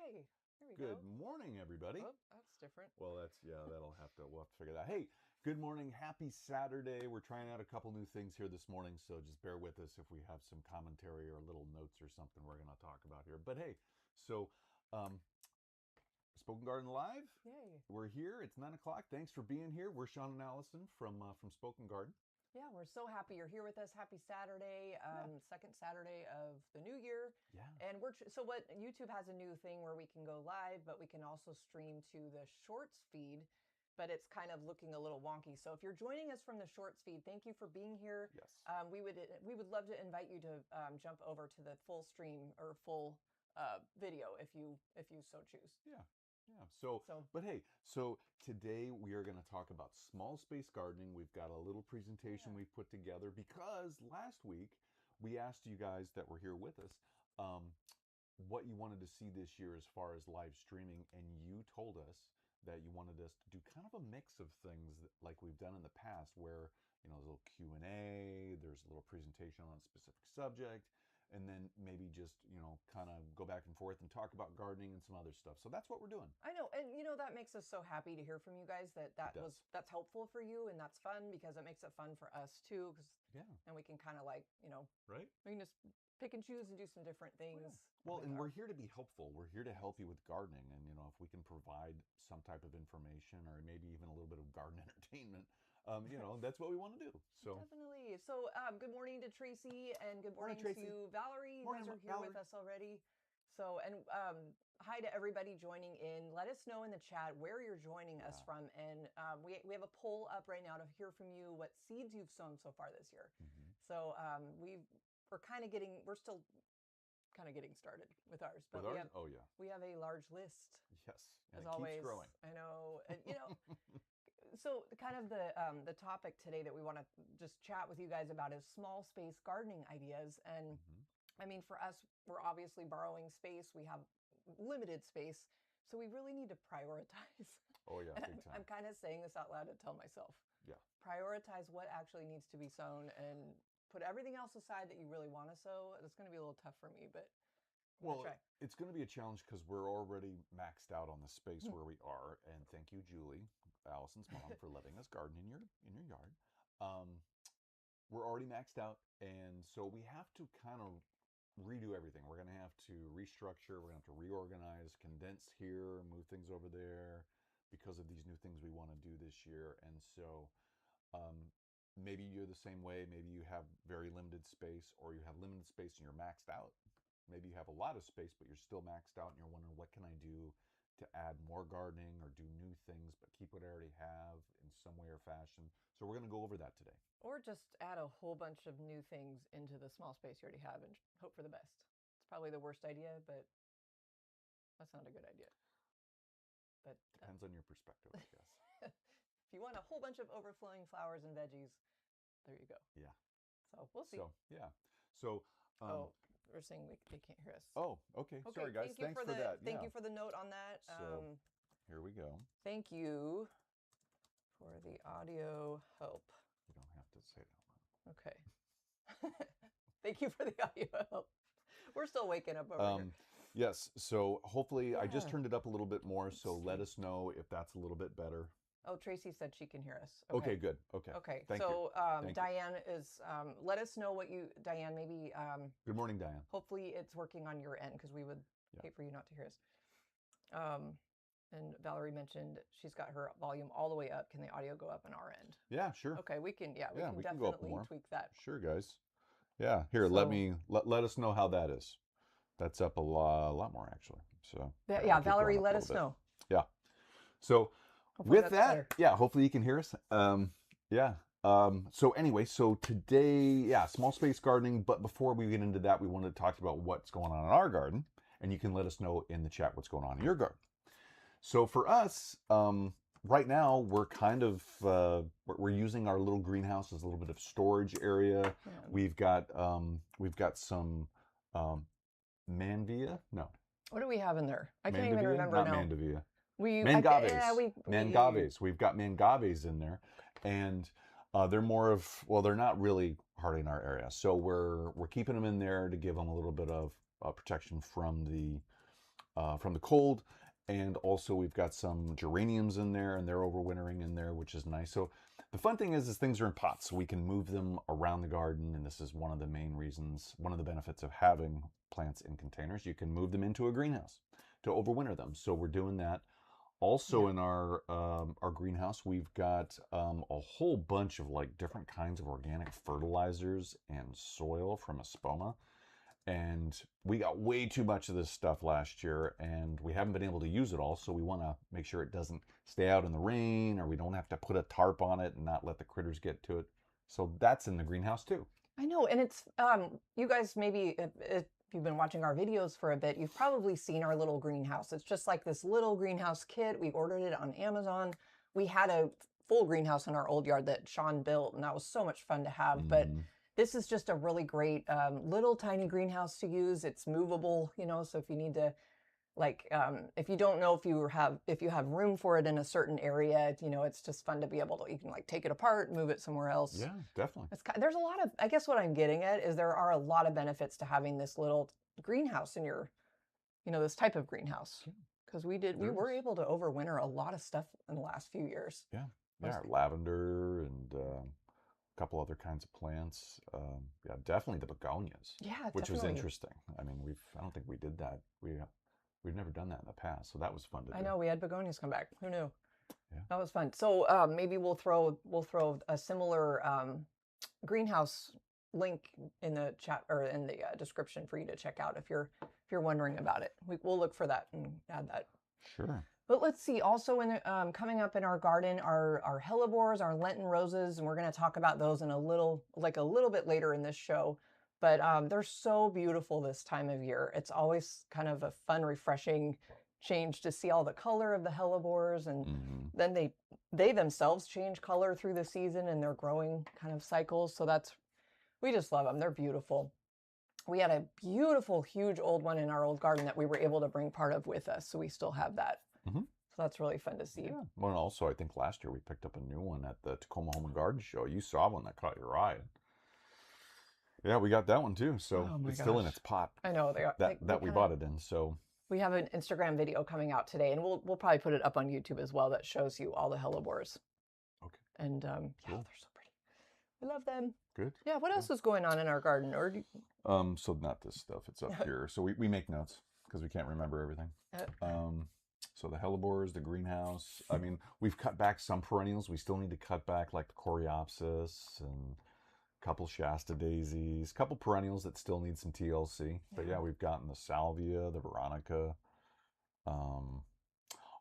Okay, there we Good go. morning, everybody. Oh, that's different. Well, we'll have to figure that out. Hey, good morning. Happy Saturday. We're trying out a couple new things here this morning, so just bear with us if we have some commentary or little notes or something we're going to talk about here. But hey, so um, Spoken Garden Live. Yay. We're here. It's 9 o'clock. Thanks for being here. We're Sean and Allison from Spoken Garden. Yeah, we're so happy you're here with us. Happy Saturday, second Saturday of the new year. Yeah. And so what YouTube has a new thing where we can go live, but we can also stream to the Shorts feed, but it's kind of looking a little wonky. So if you're joining us from the Shorts feed, thank you for being here. Yes. We would love to invite you to jump over to the full stream or full video if you so choose. Yeah. But hey, so today we are going to talk about small space gardening. We've got a little presentation we've put together because last week we asked you guys that were here with us what you wanted to see this year as far as live streaming, and you told us that you wanted us to do kind of a mix of things like we've done in the past, where there's a little Q&A, there's a little presentation on a specific subject, and then maybe just, kind of go back and forth and talk about gardening and some other stuff. So that's what we're doing. I know. And, that makes us so happy to hear from you guys that's helpful for you. And that's fun because it makes it fun for us too. And we can kind of right? We can just pick and choose and do some different things. Well, and we're here to be helpful. We're here to help you with gardening. And, if we can provide some type of information or maybe even a little bit of garden entertainment, that's what we want to do. So definitely. So good morning to Tracy and good morning Tracy. to Valerie. You Morning, guys are here with us already. So, and hi to everybody joining in. Let us know in the chat where you're joining us from. And we have a poll up right now to hear from you what seeds you've sown so far this year. Mm-hmm. So we're still kind of getting started with ours. But we have a large list. Yes. And as it always, keeps growing. I know. And, so kind of the topic today that we want to just chat with you guys about is small space gardening ideas. And I mean, for us, we're obviously borrowing space. We have limited space. So we really need to prioritize. Oh, yeah, big time. I'm kind of saying this out loud to tell myself. Yeah. Prioritize what actually needs to be sown and put everything else aside that you really want to sow. It's going to be a little tough for me, but it's going to be a challenge because we're already maxed out on the space where we are. And thank you, Julie, Allison's mom, for letting us garden in your yard. We're already maxed out, and so we have to kind of redo everything. We're going to have to restructure. We're going to have to reorganize, condense here, move things over there because of these new things we want to do this year. And so maybe you're the same way. Maybe you have very limited space, or you have limited space and you're maxed out. Maybe you have a lot of space, but you're still maxed out and you're wondering, what can I do to add more gardening or do new things, but keep what I already have in some way or fashion. So we're going to go over that today. Or just add a whole bunch of new things into the small space you already have and hope for the best. It's probably the worst idea, but that's not a good idea. But depends on your perspective, I guess. If you want a whole bunch of overflowing flowers and veggies, there you go. Yeah. So we'll see. We're saying they can't hear us. Oh, okay. Sorry, guys. Thanks for that. Thank you for the note on that. So here we go. Thank you for the audio help. You don't have to say that one. Okay. Thank you for the audio help. We're still waking up over here. Yes. So hopefully I just turned it up a little bit more. So let us know if that's a little bit better. Oh, Tracy said she can hear us. Okay, good. Okay. Thank you. Diane is, let us know Diane, maybe. Good morning, Diane. Hopefully it's working on your end because we would hate for you not to hear us. And Valerie mentioned she's got her volume all the way up. Can the audio go up on our end? Yeah, sure. Okay, we can definitely go up more. Tweak that. Sure, guys. Yeah, here, let us know how that is. That's up a lot more, actually. So Valerie, let us know. Yeah. So hopefully with that, hopefully you can hear us. So anyway, so today, small space gardening. But before we get into that, we wanted to talk about what's going on in our garden, and you can let us know in the chat what's going on in your garden. So for us, right now we're kind of we're using our little greenhouse as a little bit of storage area. Yeah. We've got some Manvia. No. What do we have in there? I can't even remember now. Mandevilla. Mangaves. We've got mangaves in there, and they're not really hard in our area. So we're keeping them in there to give them a little bit of protection from the from the cold. And also we've got some geraniums in there, and they're overwintering in there, which is nice. So the fun thing is things are in pots, so we can move them around the garden. And this is one of the main reasons, one of the benefits of having plants in containers. You can move them into a greenhouse to overwinter them. So we're doing that. Also in our greenhouse, we've got a whole bunch of like different kinds of organic fertilizers and soil from Espoma. And we got way too much of this stuff last year, and we haven't been able to use it all. So we want to make sure it doesn't stay out in the rain, or we don't have to put a tarp on it and not let the critters get to it. So that's in the greenhouse too. I know, and it's you guys maybe if you've been watching our videos for a bit, you've probably seen our little greenhouse. It's just like this little greenhouse kit. We ordered it on Amazon. We had a full greenhouse in our old yard that Sean built, and that was so much fun to have. But this is just a really great little tiny greenhouse to use. It's movable, you know, so if you need to, like, if you don't know if you have room for it in a certain area, you know, it's just fun to be able to, you can like take it apart, move it somewhere else. Yeah, definitely. There's a lot of, I guess what I'm getting at is there are a lot of benefits to having this little greenhouse in your, you know, this type of greenhouse. Because we were able to overwinter a lot of stuff in the last few years. Yeah, yeah, lavender and couple other kinds of plants. Yeah, definitely the begonias. Yeah, which definitely. was interesting. I mean, I don't think we did that. We've never done that in the past, so that was fun to do. I know, we had begonias come back. Who knew? Yeah. That was fun. So maybe we'll throw a similar greenhouse link in the chat or in the description for you to check out if you're wondering about it. We'll look for that and add that. Sure. But let's see, also coming up in our garden are our hellebores, our Lenten roses, and we're going to talk about those in a little bit later in this show. But they're so beautiful this time of year. It's always kind of a fun, refreshing change to see all the color of the hellebores, and then they themselves change color through the season and their growing kind of cycles. So we just love them. They're beautiful. We had a beautiful, huge old one in our old garden that we were able to bring part of with us, so we still have that. So that's really fun to see. Yeah. Well, and also I think last year we picked up a new one at the Tacoma Home and Garden Show. You saw one that caught your eye. Yeah, we got that one too. So it's still in its pot. I know they are. That we bought it in. So we have an Instagram video coming out today, and we'll probably put it up on YouTube as well. That shows you all the hellebores. Okay. And yeah, they're so pretty. I love them. Good. Yeah. What else is going on in our garden? So not this stuff. It's up here. So we make notes because we can't remember everything. So the hellebores, the greenhouse. I mean, we've cut back some perennials. We still need to cut back like the coreopsis and a couple Shasta daisies, a couple perennials that still need some TLC. But yeah, we've gotten the salvia, the veronica.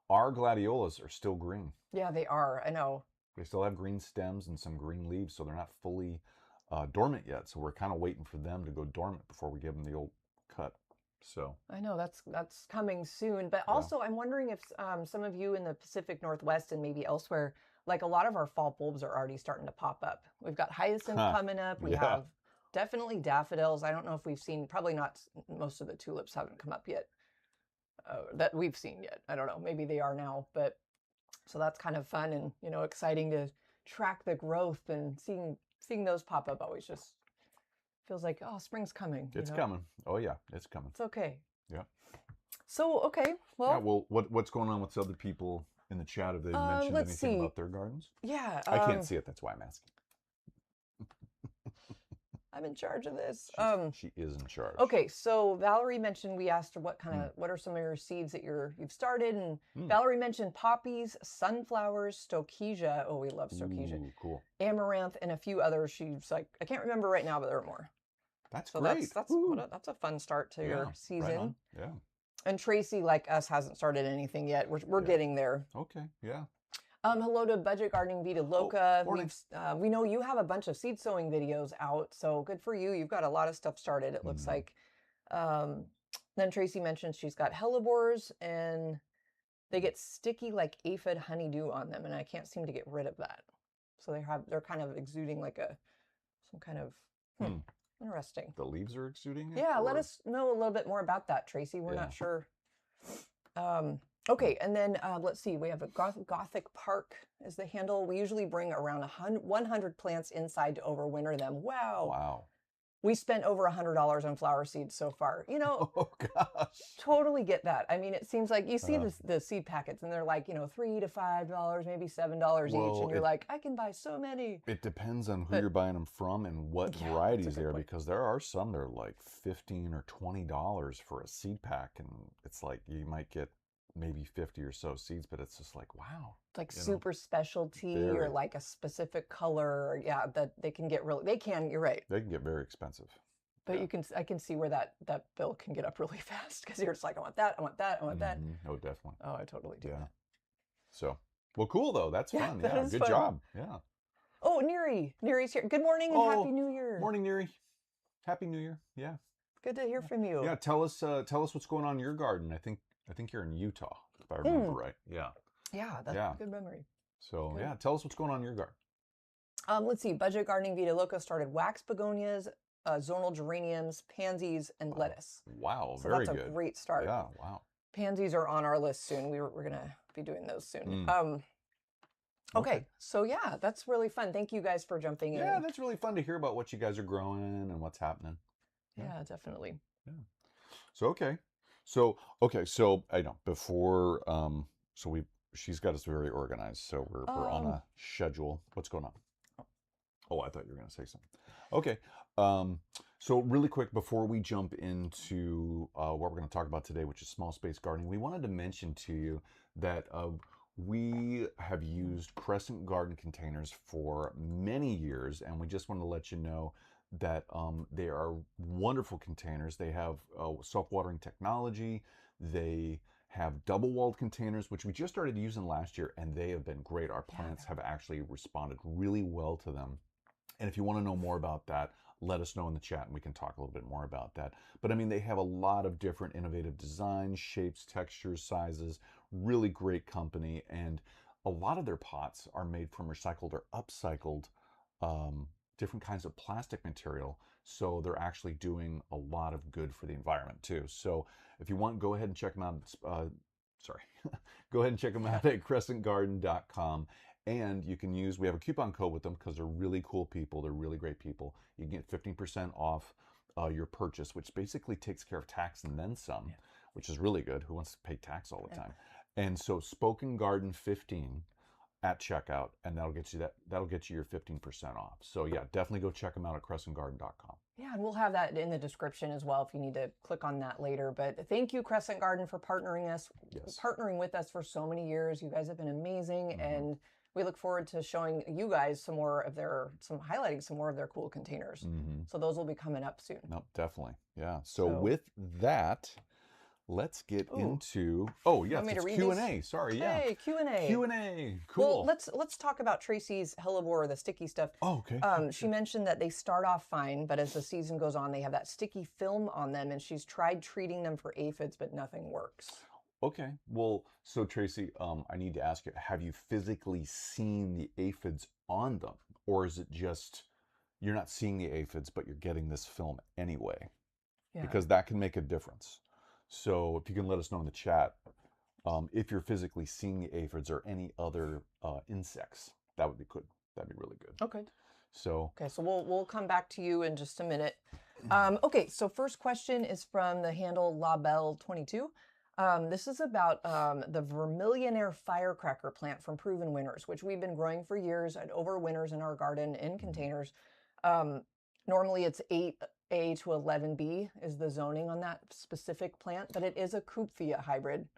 Our gladiolas are still green. Yeah, they are. I know. They still have green stems and some green leaves, so they're not fully dormant yet. So we're kind of waiting for them to go dormant before we give them the old cut. So I know that's coming soon, but also I'm wondering if some of you in the Pacific Northwest and maybe elsewhere, like a lot of our fall bulbs are already starting to pop up. We've got hyacinth coming up. We have definitely daffodils. I don't know if we've seen, probably not, most of the tulips haven't come up yet that we've seen yet. I don't know, maybe they are now, but so that's kind of fun and, you know, exciting to track the growth, and seeing those pop up always just feels like, oh, spring's coming. It's coming. Oh yeah, it's coming. It's okay. Yeah. So okay, well. Yeah, well, what's going on with other people in the chat? Have they mentioned anything about their gardens? Yeah. I can't see it. That's why I'm asking. I'm in charge of this. She is in charge. Okay, so Valerie mentioned, we asked her what are some of your seeds that you've started, and Valerie mentioned poppies, sunflowers, stokesia. Oh, we love stokesia. Ooh, cool. Amaranth, and a few others. She's like, I can't remember right now, but there are more. That's great. That's a fun start to your season. Right on. Yeah. And Tracy, like us, hasn't started anything yet. We're getting there. Okay. Yeah. Hello to Budget Gardening Vita Loca. We know you have a bunch of seed sowing videos out, so good for you. You've got a lot of stuff started, it looks like. Then Tracy mentioned she's got hellebores, and they get sticky like aphid honeydew on them, and I can't seem to get rid of that. So they're kind of exuding like some kind of interesting. The leaves are exuding it? Yeah, let us know a little bit more about that, Tracy. We're not sure. Okay, and then let's see. We have a Gothic Park is the handle. We usually bring around 100 plants inside to overwinter them. Wow. we spent over $100 on flower seeds so far. You know, Oh gosh. totally get that. I mean, it seems like you see the seed packets and they're like, you know, $3 to $5, maybe $7 each. And you're like, I can buy so many. It depends on who you're buying them from and what varieties they are, because there are some that are like $15 or $20 for a seed pack. And it's like, you might get maybe 50 or so seeds, but it's just like, wow. It's like super specialty or like a specific color. Yeah, that they can get really, you're right. They can get very expensive. But I can see where that bill can get up really fast, because you're just like, I want that, I want that, I want that. Oh, definitely. Oh, I totally do that. So, well, cool though. That's fun. That is good fun. job. Yeah. Oh, Neri's here. Good morning and Happy New Year. Morning, Neri. Happy New Year. Yeah. Good to hear from you. Yeah, tell us what's going on in your garden. I think you're in Utah, if I remember right. Yeah. Yeah, that's a good memory. So good. Yeah, tell us what's going on in your garden. Let's see. Budget Gardening Vita Loco started wax begonias, zonal geraniums, pansies, and lettuce. Wow, so very that's good. A great start. Yeah, wow. Pansies are on our list soon. We're gonna be doing those soon. Okay, so yeah, that's really fun. Thank you guys for jumping in. Yeah, that's really fun to hear about what you guys are growing and what's happening. Yeah, definitely. Yeah. So I know before she's got us very organized, so we're on a schedule. What's going on? Oh, I thought you were going to say something. Okay. So really quick before we jump into what we're going to talk about today, which is small space gardening, we wanted to mention to you that we have used Crescent Garden containers for many years, and we just want to let you know that they are wonderful containers. They have self-watering technology. They have double-walled containers, which we just started using last year, and they have been great. Our plants have actually responded really well to them. And if you want to know more about that, let us know in the chat and we can talk a little bit more about that. But I mean, they have a lot of different innovative designs, shapes, textures, sizes, really great company. And a lot of their pots are made from recycled or upcycled different kinds of plastic material. So they're actually doing a lot of good for the environment too. So if you want, go ahead and check them out. Go ahead and check them out at crescentgarden.com. And you can we have a coupon code with them because they're really cool people. They're really great people. You can get 15% off your purchase, which basically takes care of tax and then some, which is really good. Who wants to pay tax all the time? And so Spoken Garden 15 at checkout, and that'll get you your 15% off. So yeah, definitely go check them out at crescentgarden.com. Yeah, and we'll have that in the description as well if you need to click on that later. But thank you, Crescent Garden, for partnering with us for so many years. You guys have been amazing, and we look forward to showing you guys highlighting some more of their cool containers. So those will be coming up soon. Nope, definitely. Yeah. So with that, let's get into it's Q&A. Sorry, Hey, Q&A. Q&A. Cool. Well, let's talk about Tracy's hellebore, the sticky stuff. Oh, okay. She mentioned that they start off fine, but as the season goes on, they have that sticky film on them, and she's tried treating them for aphids, but nothing works. Okay. Well, so Tracy, I need to ask you, have you physically seen the aphids on them? Or is it just you're not seeing the aphids, but you're getting this film anyway? Yeah. Because that can make a difference. So if you can let us know in the chat, if you're physically seeing the aphids or any other insects, that would be good. That'd be really good. Okay. So we'll come back to you in just a minute. Okay, so first question is from the handle LaBelle22. This is about the Vermillionaire firecracker plant from Proven Winners, which we've been growing for years at overwinters in our garden in containers. Normally it's 8A to 11B is the zoning on that specific plant, but it is a Kupfia hybrid.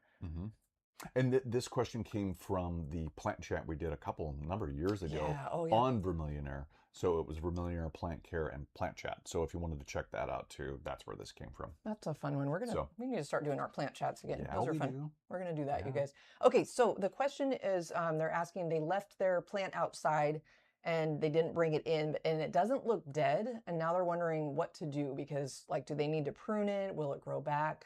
And this question came from the plant chat we did a number of years ago on Vermillionaire. So it was Vermillionaire Plant Care and Plant Chat. So if you wanted to check that out too, that's where this came from. That's a fun one. We need to start doing our plant chats again. Yeah, those are fun. We're going to do that, you guys. Okay, so the question is, they're asking, they left their plant outside and they didn't bring it in, and it doesn't look dead. And now they're wondering what to do because, like, do they need to prune it? Will it grow back?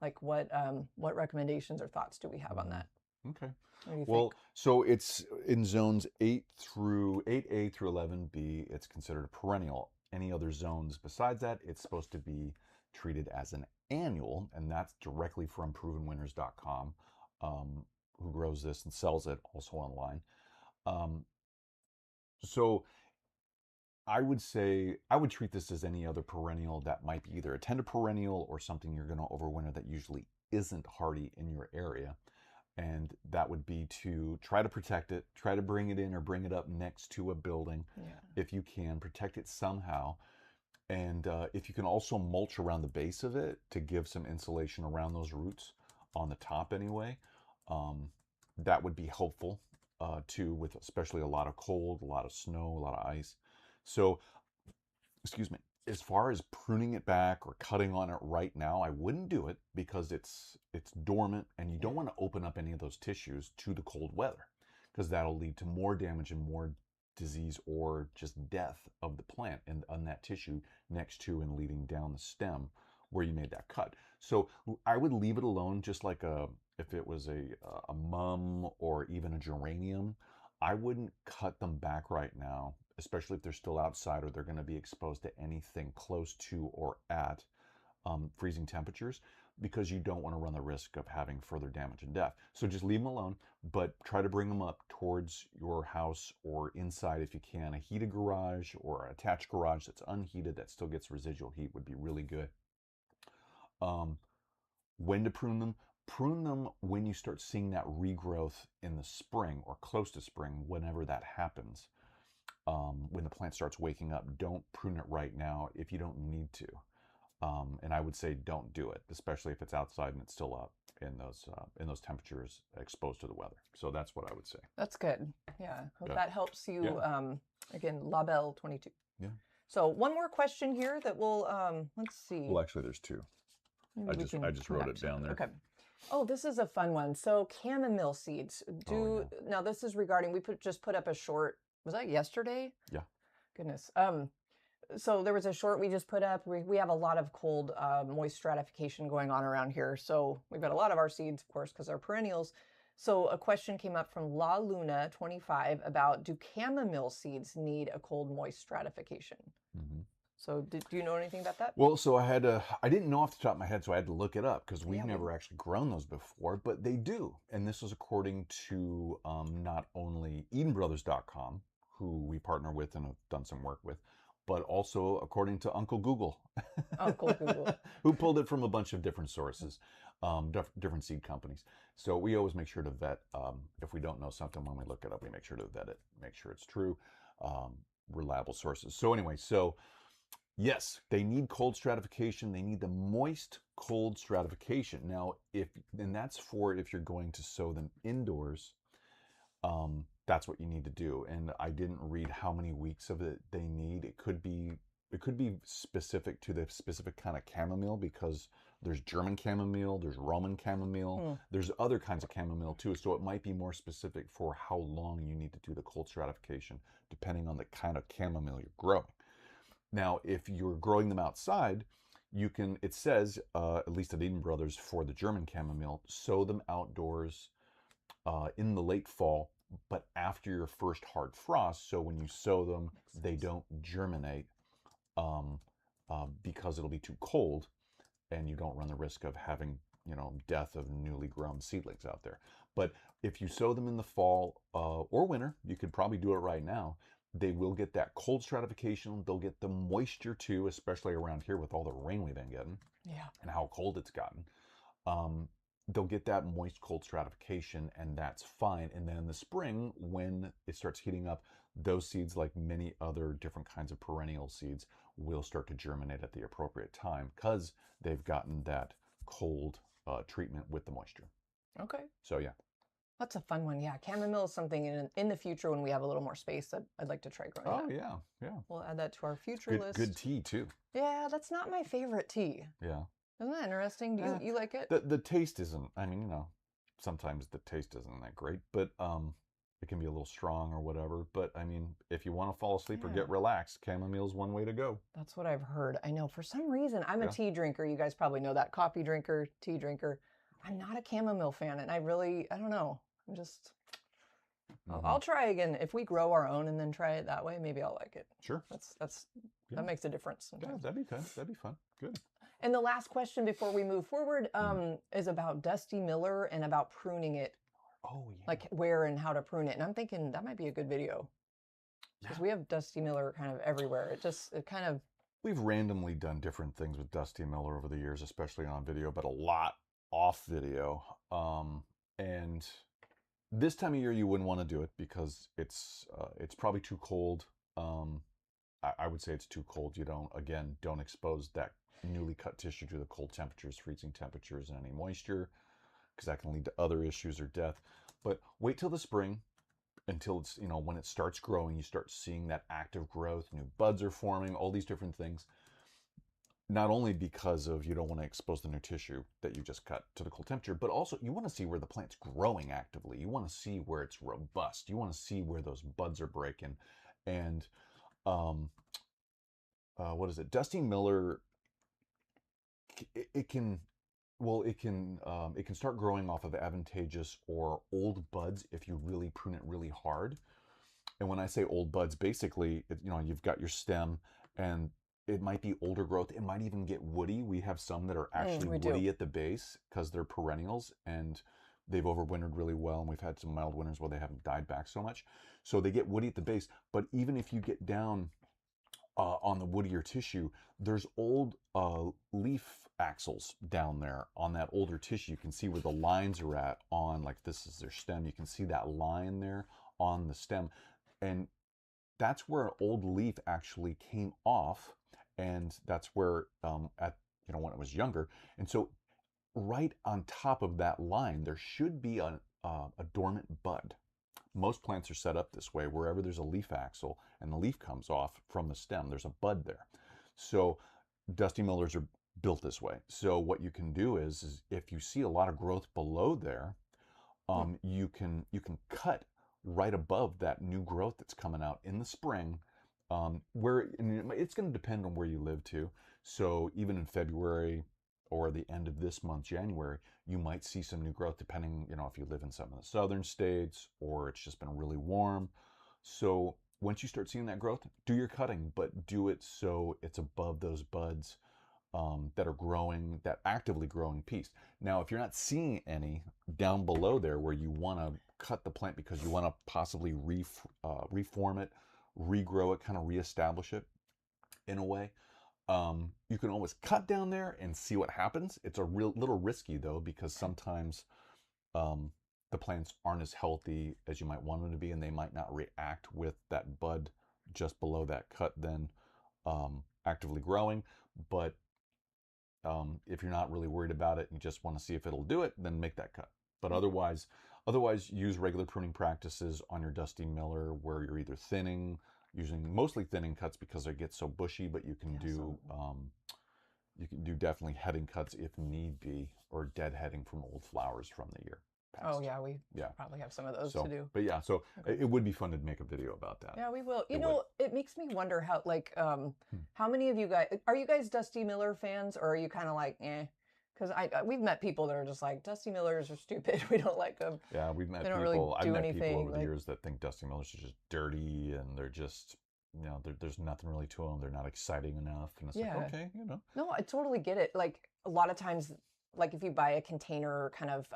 Like, what recommendations or thoughts do we have on that? Okay. What do you well, think? So it's in zones 8A through 11B. It's considered a perennial. Any other zones besides that, it's supposed to be treated as an annual, and that's directly from provenwinners.com, who grows this and sells it also online. So I would say I would treat this as any other perennial that might be either a tender perennial or something you're going to overwinter that usually isn't hardy in your area. And that would be to try to protect it, try to bring it in or bring it up next to a building. Yeah. If you can, protect it somehow. And if you can also mulch around the base of it to give some insulation around those roots on the top anyway, that would be helpful too, with especially a lot of cold, a lot of snow, a lot of ice. So, excuse me, as far as pruning it back or cutting on it right now, I wouldn't do it because it's dormant and you don't want to open up any of those tissues to the cold weather because that'll lead to more damage and more disease or just death of the plant and on that tissue next to and leading down the stem where you made that cut. So I would leave it alone, just like if it was a mum or even a geranium. I wouldn't cut them back right now, especially if they're still outside or they're going to be exposed to anything close to or at freezing temperatures, because you don't want to run the risk of having further damage and death. So just leave them alone, but try to bring them up towards your house or inside if you can. A heated garage or an attached garage that's unheated that still gets residual heat would be really good. When to prune them? Prune them when you start seeing that regrowth in the spring or close to spring, whenever that happens. When the plant starts waking up, don't prune it right now if you don't need to. And I would say don't do it, especially if it's outside and it's still up in those temperatures exposed to the weather. So that's what I would say. That's good. Yeah. Hope Yeah. that helps you. Yeah. Again, Label 22. Yeah. So one more question here that we'll, let's see. Well, actually, there's two. I just wrote it down there. Okay. Oh, this is a fun one. So chamomile seeds. Now this is regarding, we just put up a short, was that yesterday? Yeah. Goodness. So there was a short we just put up. We have a lot of cold, moist stratification going on around here. So we've got a lot of our seeds, of course, because they're perennials. So a question came up from La Luna 25 about, do chamomile seeds need a cold, moist stratification? Mm-hmm. So do you know anything about that? Well, so I didn't know off the top of my head, so I had to look it up because we've never actually grown those before, but they do. And this is according to not only EdenBrothers.com, who we partner with and have done some work with, but also according to Uncle Google. Uncle Google. Who pulled it from a bunch of different sources, different seed companies. So we always make sure to vet. If we don't know something when we look it up, we make sure to vet it, make sure it's true, reliable sources. So anyway, yes, they need cold stratification. They need the moist, cold stratification. Now, and that's for if you're going to sow them indoors, that's what you need to do. And I didn't read how many weeks of it they need. It could be specific to the specific kind of chamomile, because there's German chamomile, there's Roman chamomile, there's other kinds of chamomile too. So it might be more specific for how long you need to do the cold stratification, depending on the kind of chamomile you're growing. Now, if you're growing them outside, you can, it says, at least at Eden Brothers for the German chamomile, sow them outdoors in the late fall, but after your first hard frost. So when you sow them, they don't germinate because it'll be too cold and you don't run the risk of having, death of newly grown seedlings out there. But if you sow them in the fall or winter, you could probably do it right now. They will get that cold stratification. They'll get the moisture too, especially around here with all the rain we've been getting. Yeah. And how cold it's gotten. They'll get that moist, cold stratification, and that's fine. And then in the spring, when it starts heating up, those seeds, like many other different kinds of perennial seeds, will start to germinate at the appropriate time because they've gotten that cold treatment with the moisture. Okay. So yeah. That's a fun one. Yeah, chamomile is something in the future when we have a little more space that I'd like to try growing. Oh yeah, yeah. We'll add that to our future list. Good tea too. Yeah, that's not my favorite tea. Yeah. Isn't that interesting? Do you like it? The taste isn't. I mean, sometimes the taste isn't that great, but it can be a little strong or whatever. But I mean, if you want to fall asleep or get relaxed, chamomile is one way to go. That's what I've heard. I know for some reason I'm a tea drinker. You guys probably know that. Coffee drinker, tea drinker. I'm not a chamomile fan, and I don't know. I'm just. I'll try again. If we grow our own and then try it that way, maybe I'll like it. Sure. That makes a difference sometimes. Yeah, that'd be good. That'd be fun. Good. And the last question before we move forward is about Dusty Miller and about pruning it. Oh, yeah. Like where and how to prune it. And I'm thinking that might be a good video. Because we have Dusty Miller kind of everywhere. It kind of... We've randomly done different things with Dusty Miller over the years, especially on video, but a lot off video. And this time of year, you wouldn't want to do it because it's probably too cold. I would say it's too cold. You don't expose that newly cut tissue to the cold temperatures, freezing temperatures, and any moisture, because that can lead to other issues or death. But wait till the spring, until it's, when it starts growing, you start seeing that active growth, new buds are forming, all these different things. Not only because of you don't want to expose the new tissue that you just cut to the cold temperature, but also you want to see where the plant's growing actively. You want to see where it's robust. You want to see where those buds are breaking. And what is it? Dusty Miller, it can start growing off of advantageous or old buds if you really prune it really hard. And when I say old buds, basically, you've got your stem and it might be older growth. It might even get woody. We have some that are actually woody at the base because they're perennials and they've overwintered really well. And we've had some mild winters where they haven't died back so much. So they get woody at the base. But even if you get down on the woodier tissue, there's old leaf axils down there on that older tissue. You can see where the lines are at on, like, this is their stem. You can see that line there on the stem. And that's where an old leaf actually came off. And that's where, when it was younger. And so right on top of that line, there should be a dormant bud. Most plants are set up this way. Wherever there's a leaf axil and the leaf comes off from the stem, there's a bud there. So Dusty Millers are built this way. So what you can do is if you see a lot of growth below there, you can cut right above that new growth that's coming out in the spring. And it's going to depend on where you live too. So even in February or the end of this month, January, you might see some new growth depending, if you live in some of the southern states or it's just been really warm. So once you start seeing that growth, do your cutting, but do it so it's above those buds that are growing, that actively growing piece. Now, if you're not seeing any down below there where you want to cut the plant because you want to possibly reform it, regrow it, kind of reestablish it in a way, you can always cut down there and see what happens. It's a little risky though, because sometimes the plants aren't as healthy as you might want them to be, and they might not react with that bud just below that cut then actively growing. But if you're not really worried about it and you just want to see if it'll do it, then make that cut. But otherwise use regular pruning practices on your Dusty Miller, where you're either thinning, using mostly thinning cuts because they get so bushy, but you can do definitely heading cuts if need be, or deadheading from old flowers from the year past. Oh yeah, we probably have some of those to do. But yeah, so it would be fun to make a video about that. Yeah, we will. It makes me wonder how, how many of you guys, are you guys Dusty Miller fans, or are you kind of like, eh? Because we've met people that are just like, Dusty Millers are stupid. We don't like them. Yeah, we've met people. Really I've met people over the years that think Dusty Millers are just dirty and they're just, there's nothing really to them. They're not exciting enough. And it's like, okay, No, I totally get it. Like a lot of times, like if you buy a container kind of,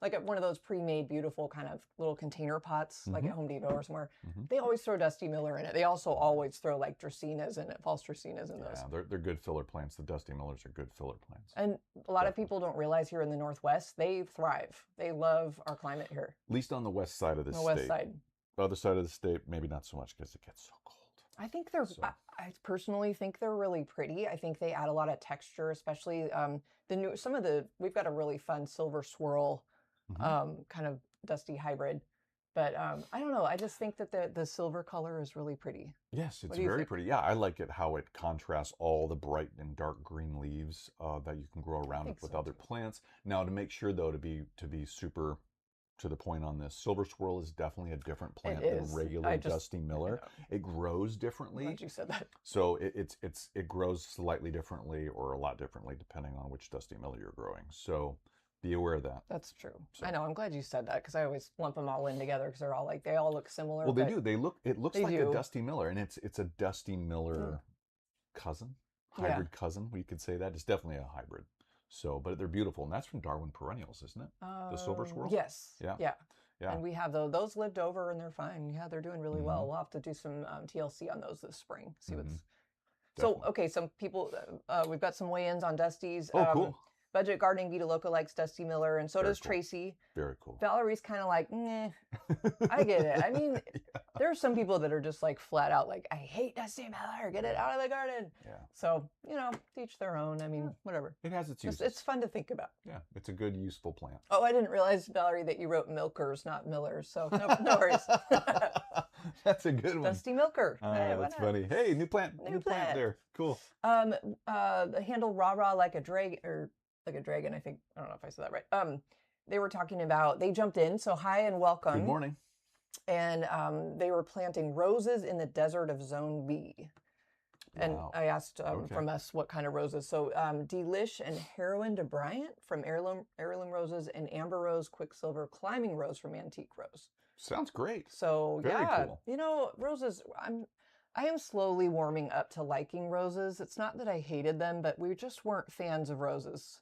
like one of those pre-made beautiful kind of little container pots, like at Home Depot or somewhere, they always throw Dusty Miller in it. They also always throw like Dracaenas in it, false Dracaenas in those. Yeah, they're good filler plants. The Dusty Millers are good filler plants. And a lot of people don't realize here in the Northwest, they thrive. They love our climate here. At least on the west side of the state. West side. The other side of the state, maybe not so much because it gets so cold. I think I personally think they're really pretty. I think they add a lot of texture, especially we've got a really fun silver swirl kind of dusty hybrid. But I don't know. I just think that the silver color is really pretty. Yes, it's very pretty. Yeah, I like it how it contrasts all the bright and dark green leaves that you can grow around it with other plants. Now, to make sure though, to be super to the point on this, silver swirl is definitely a different plant than regular Dusty Miller. It grows differently. I'm glad you said that. So it grows slightly differently or a lot differently depending on which Dusty Miller you're growing. So be aware of that. That's true. So, I know. I'm glad you said that because I always lump them all in together because they all look similar. Well, they do. It looks like a Dusty Miller, and it's a Dusty Miller cousin, hybrid cousin. We could say that. It's definitely a hybrid. So, but they're beautiful, and that's from Darwin Perennials, isn't it? The silver swirl. Yes. Yeah. Yeah. Yeah. And we have those lived over and they're fine. Yeah, they're doing really well. We'll have to do some TLC on those this spring. See what's. So, okay, some people, we've got some weigh-ins on Dusty's. Oh, cool. Budget Gardening Vita Loca likes Dusty Miller, and so does cool. Tracy. Very cool. Valerie's kind of like, nah, I get it. I mean, there are some people that are just like flat out like, I hate Dusty Miller, get it out of the garden. Yeah. So, you know, teach their own. I mean, whatever. It has its uses. It's fun to think about. Yeah, it's a good, useful plant. Oh, I didn't realize, Valerie, that you wrote Milkers, not Millers. So, no worries. That's a good one. Dusty Milker. Hey, that's funny. Hey, new plant plant there. Cool. The handle Rah like a dragon, or like a dragon, I think. I don't know if I said that right. They were talking about, they jumped in, so hi and welcome. Good morning. And they were planting roses in the desert of Zone B. And I asked from us what kind of roses. So Delish and Heroin de Bryant from Heirloom Roses, and Amber Rose, Quicksilver, Climbing Rose from Antique Rose. Sounds great. So Very cool. You know, roses, I am slowly warming up to liking roses. It's not that I hated them, but we just weren't fans of roses.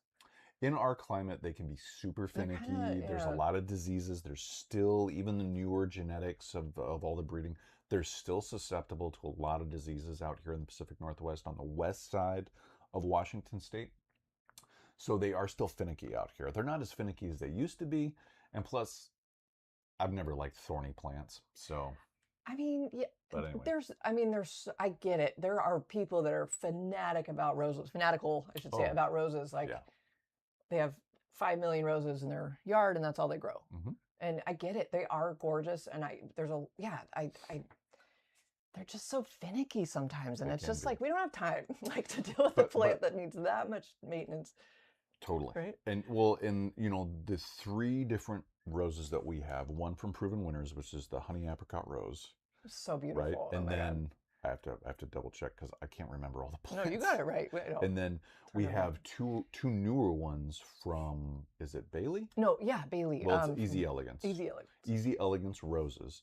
In our climate, they can be super finicky. There's a lot of diseases. There's still, even the newer genetics of all the breeding, they're still susceptible to a lot of diseases out here in the Pacific Northwest on the west side of Washington State. So they are still finicky out here. They're not as finicky as they used to be. And plus, I've never liked thorny plants. So, I mean, yeah, but anyway. I get it. There are people that are fanatical, I should say, about roses. Like, they have 5 million roses in their yard and that's all they grow. And I get it. They are gorgeous. And they're just so finicky sometimes. And it's just like, we don't have time like to deal with a plant that needs that much maintenance. Totally. Right. And well, the 3 different roses that we have, one from Proven Winners, which is the honey apricot rose. So beautiful. Right. Oh, and then I have to double check because I can't remember all the plants. No, you got it right. And then we have two newer ones from, is it Bailey? No, yeah, Bailey. Well, it's Easy Elegance. Easy Elegance. Easy Elegance roses.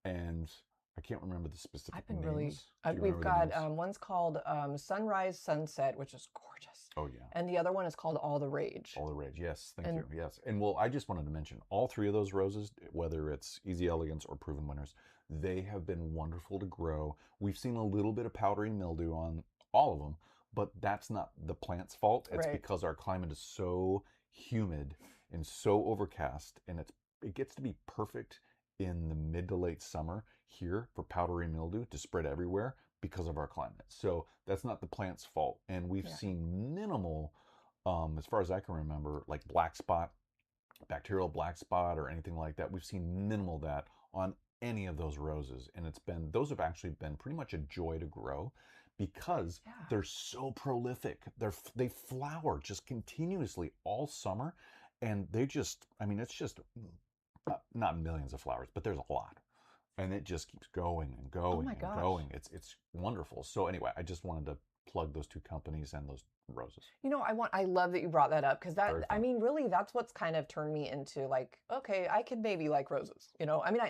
And I can't remember the specific names. We've got one's called Sunrise Sunset, which is gorgeous. Oh, yeah. And the other one is called All the Rage. All the Rage, yes. Thank you. Yes. And well, I just wanted to mention all 3 of those roses, whether it's Easy Elegance or Proven Winners, they have been wonderful to grow. We've seen a little bit of powdery mildew on all of them, but that's not the plant's fault. It's because our climate is so humid and so overcast, and it gets to be perfect in the mid to late summer here for powdery mildew to spread everywhere because of our climate. So that's not the plant's fault. And we've seen minimal, as far as I can remember, like black spot, bacterial black spot or anything like that. We've seen minimal of that on any of those roses. And those have actually been pretty much a joy to grow because they're so prolific. They flower just continuously all summer. And it's just not millions of flowers, but there's a lot. And it just keeps going and going and going. It's wonderful. So anyway, I just wanted to plug those 2 companies and those roses. You know, I love that you brought that up because really that's what's kind of turned me into like, okay, I could maybe like roses. You know, I mean,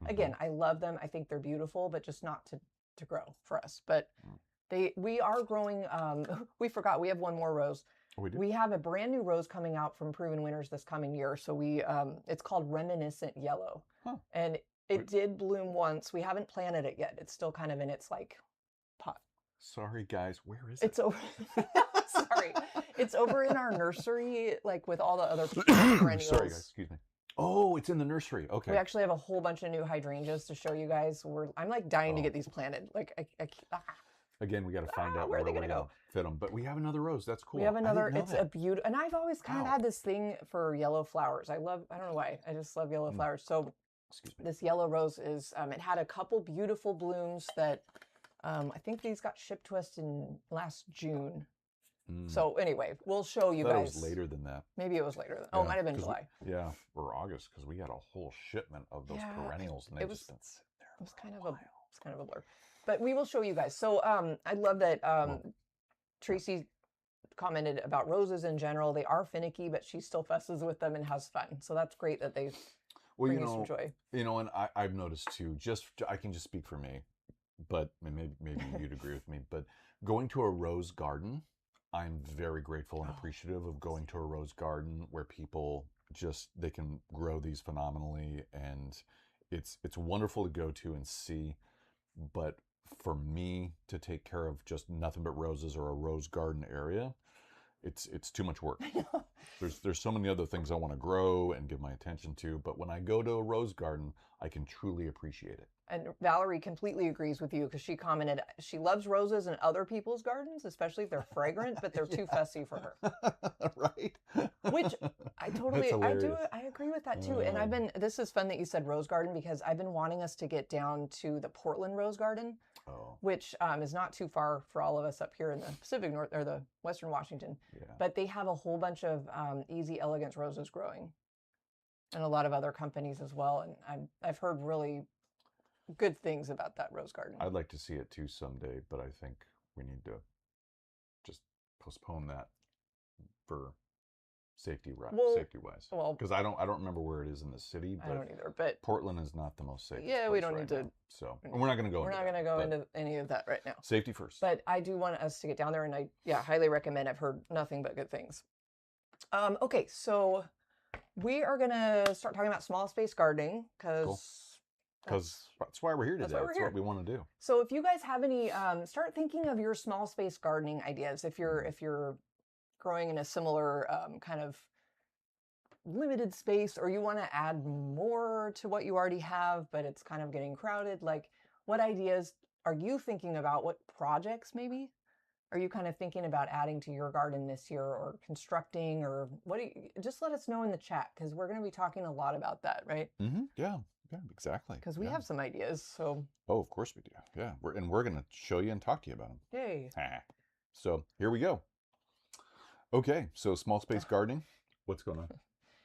again, I love them. I think they're beautiful, but just not to grow for us. But we are growing. We forgot we have one more rose. We do? We have a brand new rose coming out from Proven Winners this coming year. So it's called Reminiscent Yellow. And it did bloom once. We haven't planted it yet. It's still kind of in its like pot. Sorry guys, where is it? It's over. Sorry. It's over in our nursery, like with all the other perennials. Sorry guys, excuse me. Oh, it's in the nursery. Okay. We actually have a whole bunch of new hydrangeas to show you guys. I'm like dying to get these planted. Like Again, we got to find out where are they going to go? Fit them. But we have another rose. That's cool. We have another. It's a beautiful. And I've always kind of had this thing for yellow flowers. I don't know why. I just love yellow flowers. So this yellow rose is, it had a couple beautiful blooms that I think these got shipped to us in last June. So anyway, we'll show you guys. It was later than that. Maybe it was later. It might have been July. Or August, because we had a whole shipment of those perennials, and they've just been sitting there. It was kind of a blur. But we will show you guys. So I love that Tracy commented about roses in general. They are finicky, but she still fusses with them and has fun. So that's great that they bring you some joy. You know, and I've noticed too, I can just speak for me, but maybe you'd agree with me, but going to a rose garden, I'm very grateful and appreciative of going to a rose garden where people just, they can grow these phenomenally, and it's wonderful to go to and see. But for me to take care of just nothing but roses or a rose garden area, it's too much work. There's so many other things I want to grow and give my attention to, but when I go to a rose garden, I can truly appreciate it. And Valerie completely agrees with you because she commented she loves roses in other people's gardens, especially if they're fragrant, but they're too fussy for her. Right? Which I totally, I agree with that too. And this is fun that you said rose garden, because I've been wanting us to get down to the Portland Rose Garden, which is not too far for all of us up here in the Pacific North or the Western Washington. Yeah. But they have a whole bunch of easy elegance roses growing, and a lot of other companies as well. And I've heard really good things about that rose garden. I'd like to see it too someday, but I think we need to just postpone that for safety wise. Well, because I don't remember where it is in the city. But I don't either. But Portland is not the most safe. Yeah, we don't need to. So we're not going to go. We're not going to go into any of that right now. Safety first. But I do want us to get down there, and I highly recommend. I've heard nothing but good things. Okay, so we are going to start talking about small space gardening because that's why we're here today. That's what we want to do. So if you guys have any, start thinking of your small space gardening ideas. If you're growing in a similar kind of limited space, or you want to add more to what you already have, but it's kind of getting crowded, like what ideas are you thinking about? What projects maybe are you kind of thinking about adding to your garden this year, or constructing, or what do you, just let us know in the chat, because we're going to be talking a lot about that, right? Yeah, exactly. Because we have some ideas. So of course we do. Yeah, we're going to show you and talk to you about them. Yay. So here we go. Okay, so small space gardening. What's going on?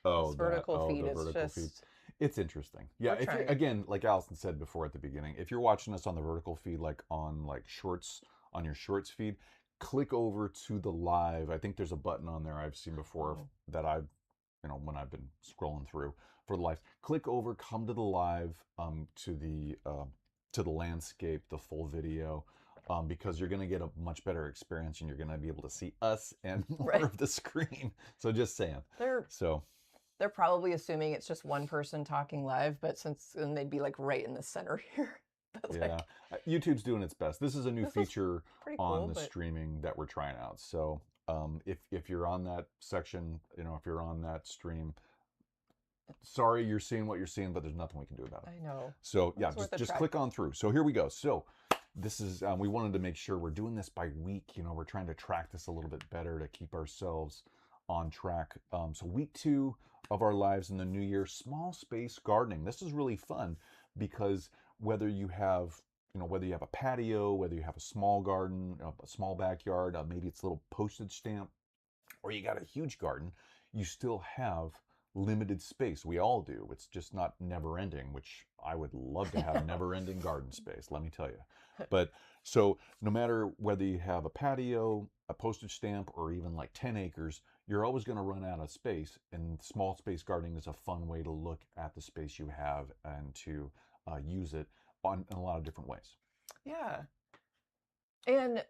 Oh, vertical feed. The vertical feed. It's interesting. Yeah, again, like Allison said before at the beginning, if you're watching us on the vertical feed, like on shorts, on your shorts feed, click over to the live. I think there's a button on there I've seen before that I've, when I've been scrolling through for the live. Click over, come to the live, to the landscape, the full video. Because you're going to get a much better experience, and you're going to be able to see us and more of the screen. So just saying. They're probably assuming it's just one person talking live, but then they'd be like right in the center here. Yeah, YouTube's doing its best. This is a new feature on the streaming that we're trying out. So if you're on that section, if you're on that stream, sorry you're seeing what you're seeing, but there's nothing we can do about it. I know. So yeah, just click on through. So here we go. So this is, we wanted to make sure we're doing this by week. We're trying to track this a little bit better to keep ourselves on track. So week 2 of our lives in the new year, small space gardening. This is really fun because whether you have a patio, whether you have a small garden, a small backyard, maybe it's a little postage stamp, or you got a huge garden, you still have limited space. We all do. It's just not never ending, which I would love to have never ending garden space, let me tell you. But so no matter whether you have a patio, a postage stamp, or even like 10 acres, you're always going to run out of space. And small space gardening is a fun way to look at the space you have and to use it in a lot of different ways. Yeah. And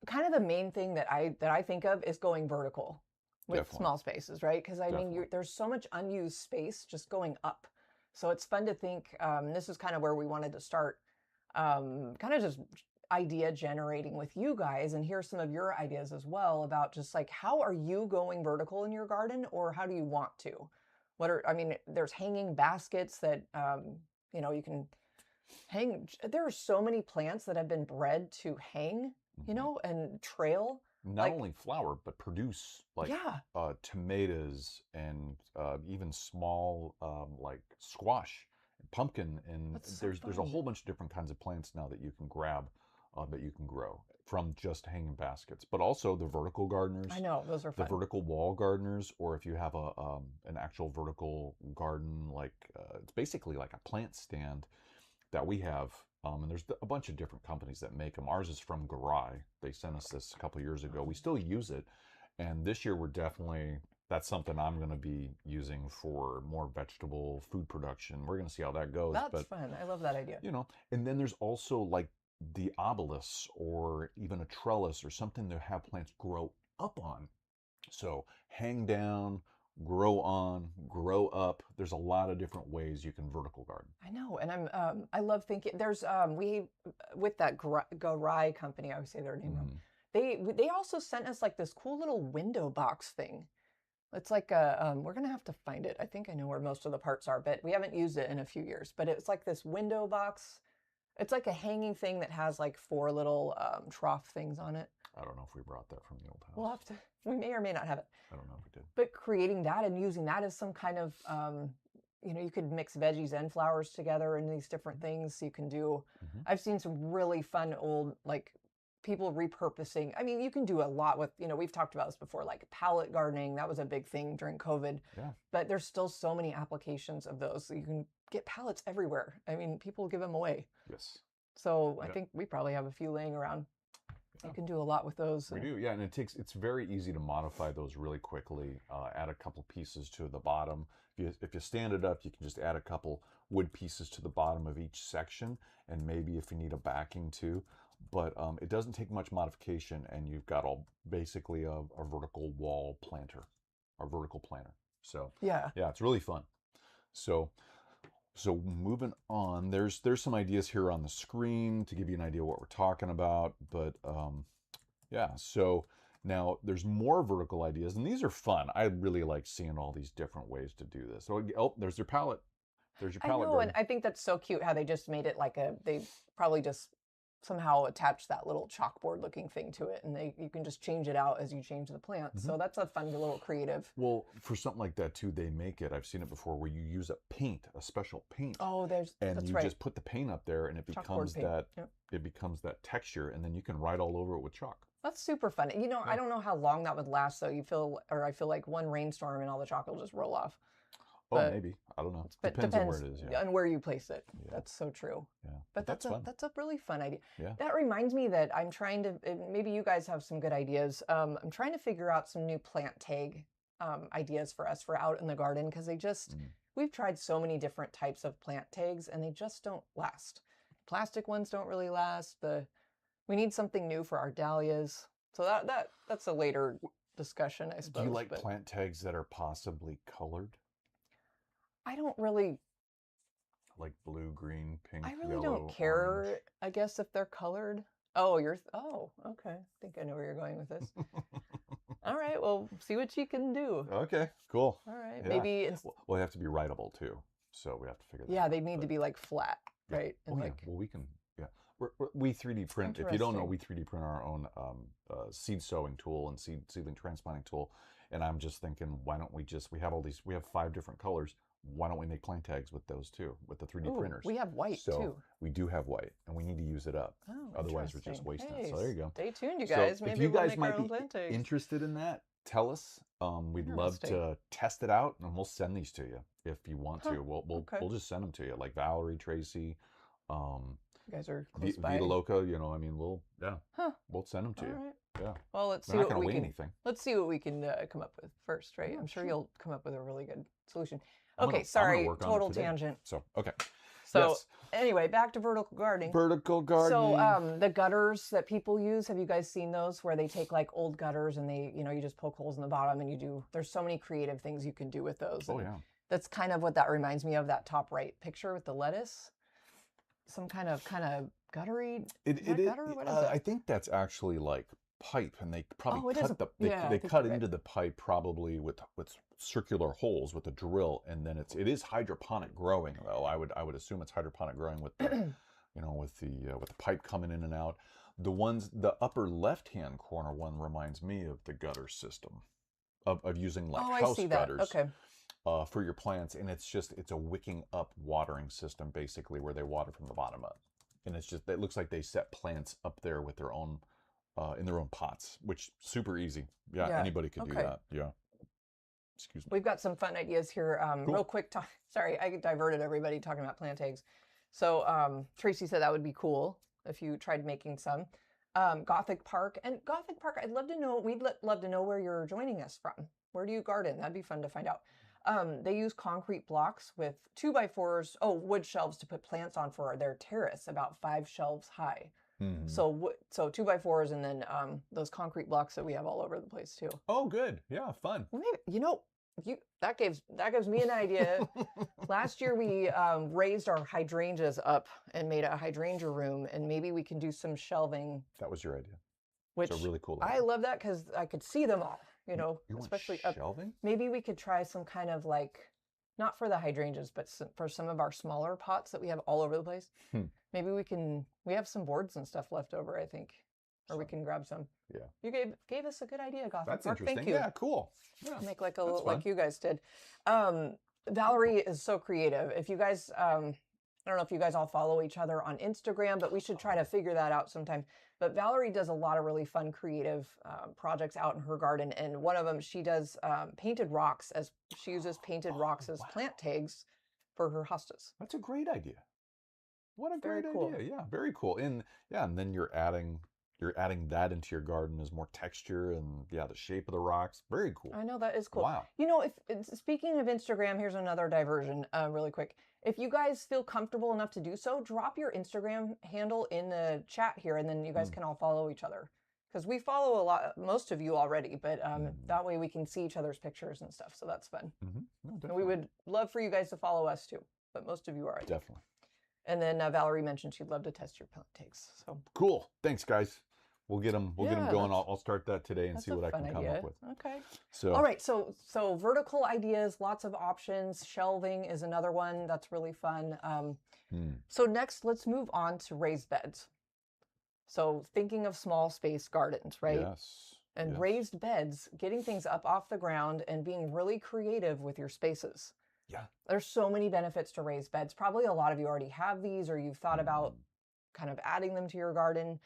kind of the main thing that I think of is going vertical with small spaces, right? Because I mean, there's so much unused space just going up. So it's fun to think, this is kind of where we wanted to start, kind of just idea generating with you guys, and hear some of your ideas as well about just like, how are you going vertical in your garden, or how do you want to? There's hanging baskets that, you can hang. There are so many plants that have been bred to hang, and trail. Not only flower, but produce tomatoes and even small like squash, and pumpkin, and there's a whole bunch of different kinds of plants now that you can grab, that you can grow from just hanging baskets. But also the vertical gardeners. I know, those are fun. The vertical wall gardeners, or if you have an actual vertical garden, like it's basically like a plant stand that we have. And there's a bunch of different companies that make them. Ours is from Garai. They sent us this a couple of years ago. We still use it. And this year that's something I'm going to be using for more vegetable food production. We're going to see how that goes. That's fun. I love that idea. And then there's also like the obelisk, or even a trellis, or something to have plants grow up on. So hang down, grow on, grow up. There's a lot of different ways you can vertical garden. I know, and I love thinking. There's we with that Garai company. I always say their name wrong. They also sent us like this cool little window box thing. It's like a we're gonna have to find it. I think I know where most of the parts are, but we haven't used it in a few years. But it's like this window box. It's like a hanging thing that has like 4 little trough things on it. I don't know if we brought that from the old house. We'll have to. We may or may not have it. I don't know if we did. But creating that and using that as some kind of, you know, you could mix veggies and flowers together in these different things. You can do. I've seen some really fun old like people repurposing. I mean, you can do a lot with. You know, we've talked about this before, like pallet gardening. That was a big thing during COVID. Yeah. But there's still so many applications of those. So you can get pallets everywhere. I mean, people give them away. Yes. So I think we probably have a few laying around. You can do a lot with those. We do, yeah, and it's very easy to modify those really quickly. Add a couple pieces to the bottom. If you stand it up, you can just add a couple wood pieces to the bottom of each section, and maybe if you need a backing too. But it doesn't take much modification, and you've got basically a vertical wall planter, a vertical planter. So yeah, it's really fun. So moving on, there's some ideas here on the screen to give you an idea what we're talking about. But yeah, so now there's more vertical ideas, and these are fun. I really like seeing all these different ways to do this. So there's your palette. There's your palette. I know, and I think that's so cute how they just made it like they probably just somehow attached that little chalkboard looking thing to it, and you can just change it out as you change the plants. So that's a fun little creative. Well, for something like that too, they make it. I've seen it before where you use a special paint. Oh, that's right. Just put the paint up there, and it becomes that texture, and then you can write all over it with chalk. That's super fun. You know, I don't know how long that would last though. I feel like one rainstorm and all the chalk will just roll off. Oh, maybe. I don't know. Depends on where it is. Yeah. And where you place it. Yeah. That's so true. Yeah. But that's a really fun idea. Yeah. That reminds me that I'm trying to, maybe you guys have some good ideas. I'm trying to figure out some new plant tag ideas for us for out in the garden, because we've tried so many different types of plant tags and they just don't last. Plastic ones don't really last. We need something new for our dahlias. So that's a later discussion, I suppose. Do you like plant tags that are possibly colored? I don't really like blue, green, pink, I really yellow, don't care, orange. I guess, if they're colored. Oh, okay. I think I know where you're going with this. All right, well, see what you can do. Okay, cool. All right, yeah. Maybe well, they have to be writable too, so we have to figure that out. Yeah, they need to be like flat, right? And yeah, well, we can, we 3D print. If you don't know, we 3D print our own seed sowing tool and seedling transplanting tool. And I'm just thinking, why don't we we have 5 different colors. Why don't we make plant tags with those too, with the 3D printers? We have white too. We do have white, and we need to use it up. Oh, otherwise, we're just wasting it. So there you go. Stay tuned, you guys. So maybe if you guys we'll make might our own be plant tags. interested in that, tell us. We'd love to test it out, and we'll send these to you if you want to. We'll just send them to you, like Valerie, Tracy. You guys are close by. Vita Loca, I mean, we'll send them to you. Right. Yeah. Well, let's see what we can. Let's see what we can come up with first, right? I'm sure you'll come up with a really good solution. Okay, sorry, total tangent. So, okay. So, anyway, back to vertical gardening. Vertical gardening. So, the gutters that people use, have you guys seen those where they take like old gutters and they, you just poke holes in the bottom and there's so many creative things you can do with those. Oh, yeah. That's kind of what that reminds me of, that top right picture with the lettuce. Some kind of guttery. Gutter? What is it? I think that's actually like pipe, and they probably they cut into the pipe probably with circular holes with a drill, and then it is hydroponic growing though. I would assume it's hydroponic growing with the with the pipe coming in and out. The upper left hand corner one reminds me of the gutter system of using like house gutters. Okay. For your plants, and it's a wicking up watering system basically, where they water from the bottom up, and it looks like they set plants up there with their own in their own pots, which super easy. Yeah, anybody could do that. Yeah. Excuse me. We've got some fun ideas here. Cool. Real quick, sorry, I diverted everybody talking about plant tags. So Tracy said that would be cool if you tried making some. Gothic Park, I'd love to know. We'd love to know where you're joining us from. Where do you garden? That'd be fun to find out. They use concrete blocks with 2x4s, wood shelves to put plants on for their terrace, about 5 shelves high. Mm-hmm. So 2x4s, and then those concrete blocks that we have all over the place too. Oh, good. Yeah, fun. Maybe, That gives me an idea. Last year we raised our hydrangeas up and made a hydrangea room, and maybe we can do some shelving. That was your idea. Which it's a really cool idea. I love that because I could see them all. You know, especially shelving. Maybe we could try some kind of like, not for the hydrangeas, but for some of our smaller pots that we have all over the place. Maybe we have some boards and stuff left over, I think. Or we can grab some. Yeah. You gave us a good idea, Gotham. That's Park. interesting. Thank you. Yeah, cool. Yeah. Make like like you guys did. Valerie is so creative. If you guys, I don't know if you guys all follow each other on Instagram, but we should try to figure that out sometime. But Valerie does a lot of really fun, creative projects out in her garden. And one of them, she does painted rocks she uses painted rocks as plant tags for her hostas. That's a great idea. What a great idea. Yeah, very cool. And then you're adding that into your garden as more texture and the shape of the rocks. Very cool. I know, that is cool. Wow. You know, speaking of Instagram, here's another diversion really quick. If you guys feel comfortable enough to do so, drop your Instagram handle in the chat here, and then you guys can all follow each other. Because we follow most of you already, but that way we can see each other's pictures and stuff. So that's fun. No, and we would love for you guys to follow us too, but most of you are. Definitely. And then Valerie mentioned she'd love to test your plant takes. So cool. Thanks, guys. We'll get them going. I'll start that today and see what I can come up with. Okay. So all right. So vertical ideas, lots of options. Shelving is another one that's really fun. So next, let's move on to raised beds. So thinking of small space gardens, right? Yes. And raised beds, getting things up off the ground and being really creative with your spaces. Yeah. There's so many benefits to raised beds. Probably a lot of you already have these, or you've thought about kind of adding them to your garden.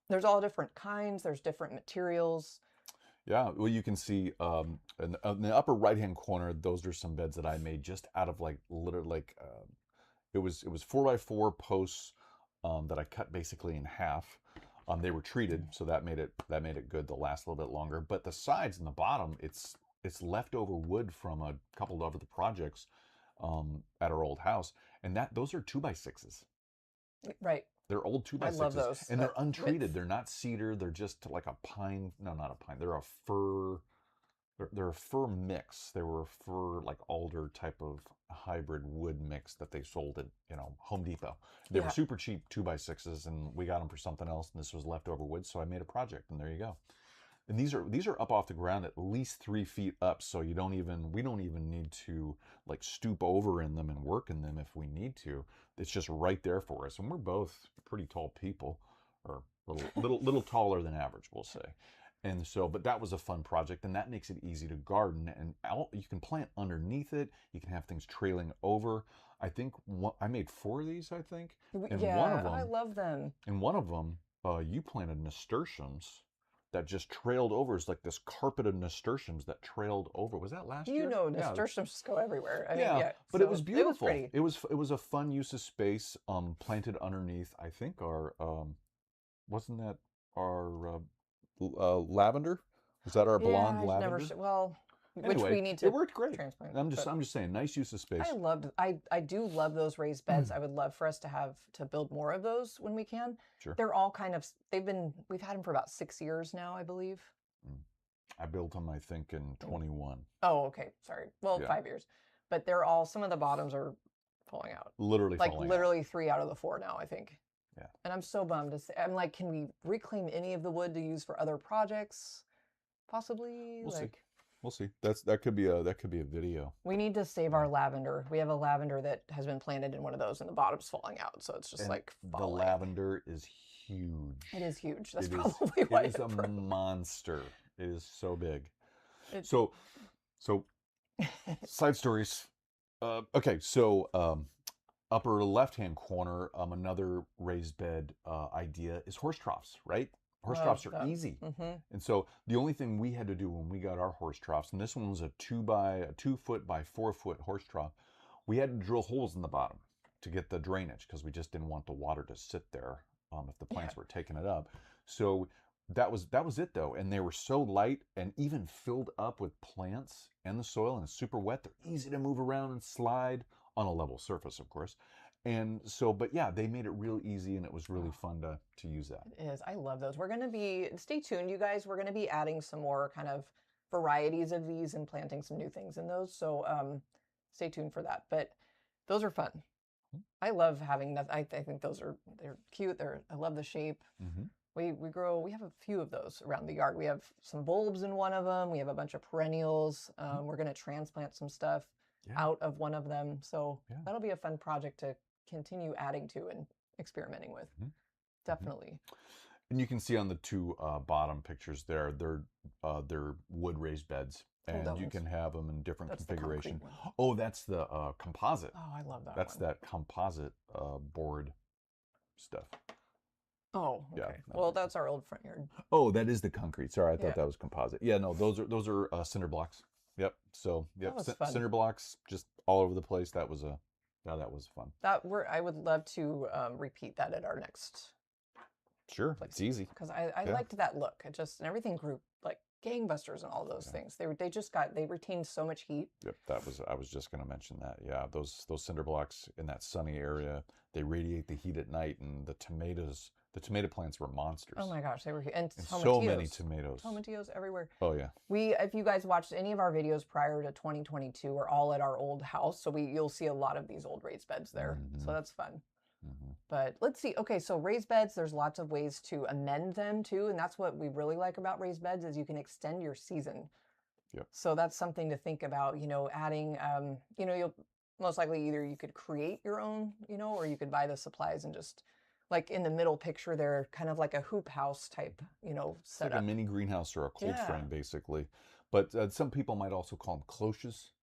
There's all different kinds. There's different materials. Yeah, well, you can see in the upper right-hand corner, those are some beds that I made just out of literally it was 4x4 posts that I cut basically in half. They were treated, so that made it good to last a little bit longer. But the sides and the bottom, it's leftover wood from a couple of other projects at our old house, and those are 2x6s. Right. They're old 2x6s. I love those. And they're untreated. They're not cedar. They're just like a pine. No, not a pine. They're a fir. They're a fir mix. They were a fir, like alder type of hybrid wood mix that they sold at Home Depot. They were super cheap 2x6s, and we got them for something else. And this was leftover wood, so I made a project, and there you go. And these are up off the ground at least 3 feet up, so we don't even need to like stoop over in them and work in them if we need to. It's just right there for us, and we're both pretty tall people, or little taller than average, we'll say. And so, but that was a fun project, and that makes it easy to garden. And you can plant underneath it. You can have things trailing over. I think I made 4 of these. I think. And one of them, I love them. And one of them, you planted nasturtiums that just trailed over. It's like this carpet of nasturtiums that trailed over. Was that last year? Nasturtiums just go everywhere. I mean, but so it was beautiful. It was pretty. It was a fun use of space. Planted underneath, I think our wasn't that our lavender? Was that our blonde lavender? Which we need to. It worked great. I'm just saying, nice use of space. I do love those raised beds. I would love for us to build more of those when we can. Sure. They're all we've had them for about 6 years now, I believe. I built them, I think, in 21. Oh, okay. Sorry. Well, 5 years. But they're all, some of the bottoms are falling out. Literally falling out. 3 out of the 4 now, I think. Yeah. And I'm so bummed to say, I'm like, can we reclaim any of the wood to use for other projects? Possibly. We'll see. That could be a video. We need to save our lavender. We have a lavender that has been planted in one of those, and the bottom's falling out, so it's just falling. The lavender is huge. It is huge. That's probably why it is a monster. It is so big. Side stories. Okay, so upper left-hand corner, another raised bed idea is horse troughs, right? Horse troughs are easy. And so the only thing we had to do when we got our horse troughs, and this one was a 2 foot by 4 foot horse trough, we had to drill holes in the bottom to get the drainage because we just didn't want the water to sit there if the plants were taking it up. So that was it though. And they were so light and even filled up with plants and the soil, and it's super wet. They're easy to move around and slide on a level surface, of course. And so, but yeah, they made it real easy, and it was really fun to use that. It is. I love those. We're going to be, stay tuned, you guys. We're going to be adding some more kind of varieties of these and planting some new things in those. So stay tuned for that. But those are fun. I love having that. I think they're cute. I love the shape. Mm-hmm. We have a few of those around the yard. We have some bulbs in one of them. We have a bunch of perennials. We're going to transplant some stuff out of one of them. So that'll be a fun project to continue adding to and experimenting with. Definitely. And you can see on the two bottom pictures there, they're wood raised beds. And you can have them in different configuration. Oh, that's the composite. Oh, I love that. That's that composite board stuff. Oh, okay. Yeah, well, that's our old front yard. Oh, that is the concrete. Sorry, I thought that was composite. Yeah, no, those are cinder blocks. Yep. So cinder blocks just all over the place. That was fun. I would love to repeat that at our next. Sure, it's easy because I liked that look. It just and everything grew like gangbusters and all those things. They retained so much heat. Yep, I was just going to mention that. Yeah, those cinder blocks in that sunny area, they radiate the heat at night, and the tomato plants were monsters. Oh my gosh, they were huge. And so many tomatoes. Tomatillos everywhere. Oh yeah. If you guys watched any of our videos prior to 2022, we're all at our old house, so you'll see a lot of these old raised beds there. So that's fun. But let's see. Okay, so raised beds, there's lots of ways to amend them too, and that's what we really like about raised beds is you can extend your season. Yep. So that's something to think about. Adding. You'll most likely either you could create your own, or you could buy the supplies and just. Like in the middle picture, they're kind of like a hoop house type, setup. It's like a mini greenhouse or a cold frame, basically. But some people might also call them cloches.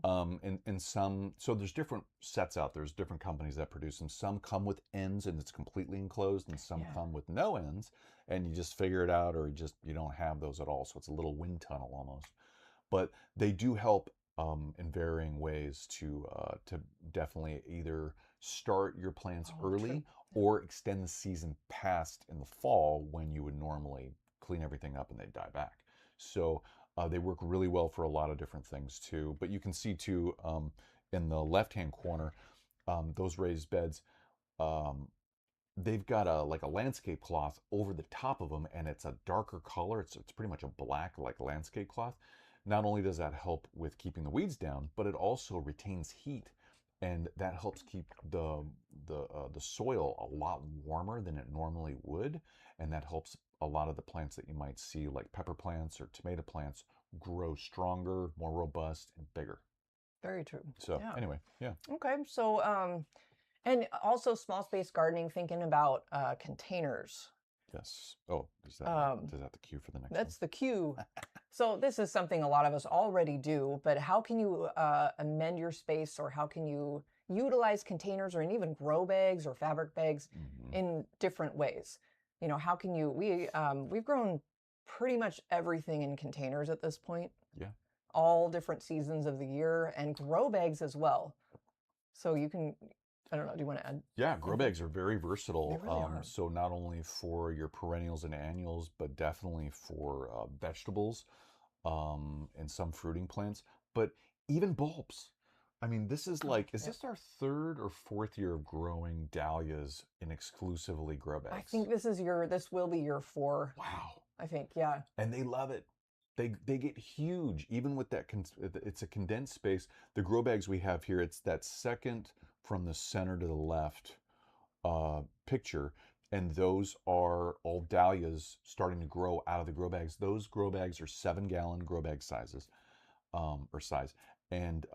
And some, so there's different sets out there. There's different companies that produce them. Some come with ends and it's completely enclosed, and some come with no ends, and you just figure it out, or you don't have those at all. So it's a little wind tunnel almost. But they do help in varying ways to definitely either start your plants early or extend the season past in the fall when you would normally clean everything up and they die back. So they work really well for a lot of different things too. But you can see too in the left-hand corner, those raised beds, they've got a landscape cloth over the top of them, and it's a darker color. It's pretty much a black landscape cloth. Not only does that help with keeping the weeds down, but it also retains heat, and that helps keep the soil a lot warmer than it normally would, and that helps a lot of the plants that you might see, like pepper plants or tomato plants, grow stronger, more robust, and bigger. Very true. So anyway, Okay, so and also small space gardening, thinking about containers. Yes. Oh, is that the cue for the next one? That's the cue. So this is something a lot of us already do, but how can you amend your space, or how can you utilize containers or even grow bags or fabric bags in different ways? How can you, we've grown pretty much everything in containers at this point. Yeah. All different seasons of the year, and grow bags as well. So you can, I don't know, do you want to add? Yeah, grow bags are very versatile. They really are. So not only for your perennials and annuals, but definitely for vegetables and some fruiting plants, but even bulbs. I mean, this is this our third or fourth year of growing dahlias in exclusively grow bags? I think this will be year 4. Wow. I think, yeah. And they love it. They get huge, even with that, it's a condensed space. The grow bags we have here, it's that second from the center to the left picture, and those are all dahlias starting to grow out of the grow bags. Those grow bags are 7-gallon grow bag sizes, or size. And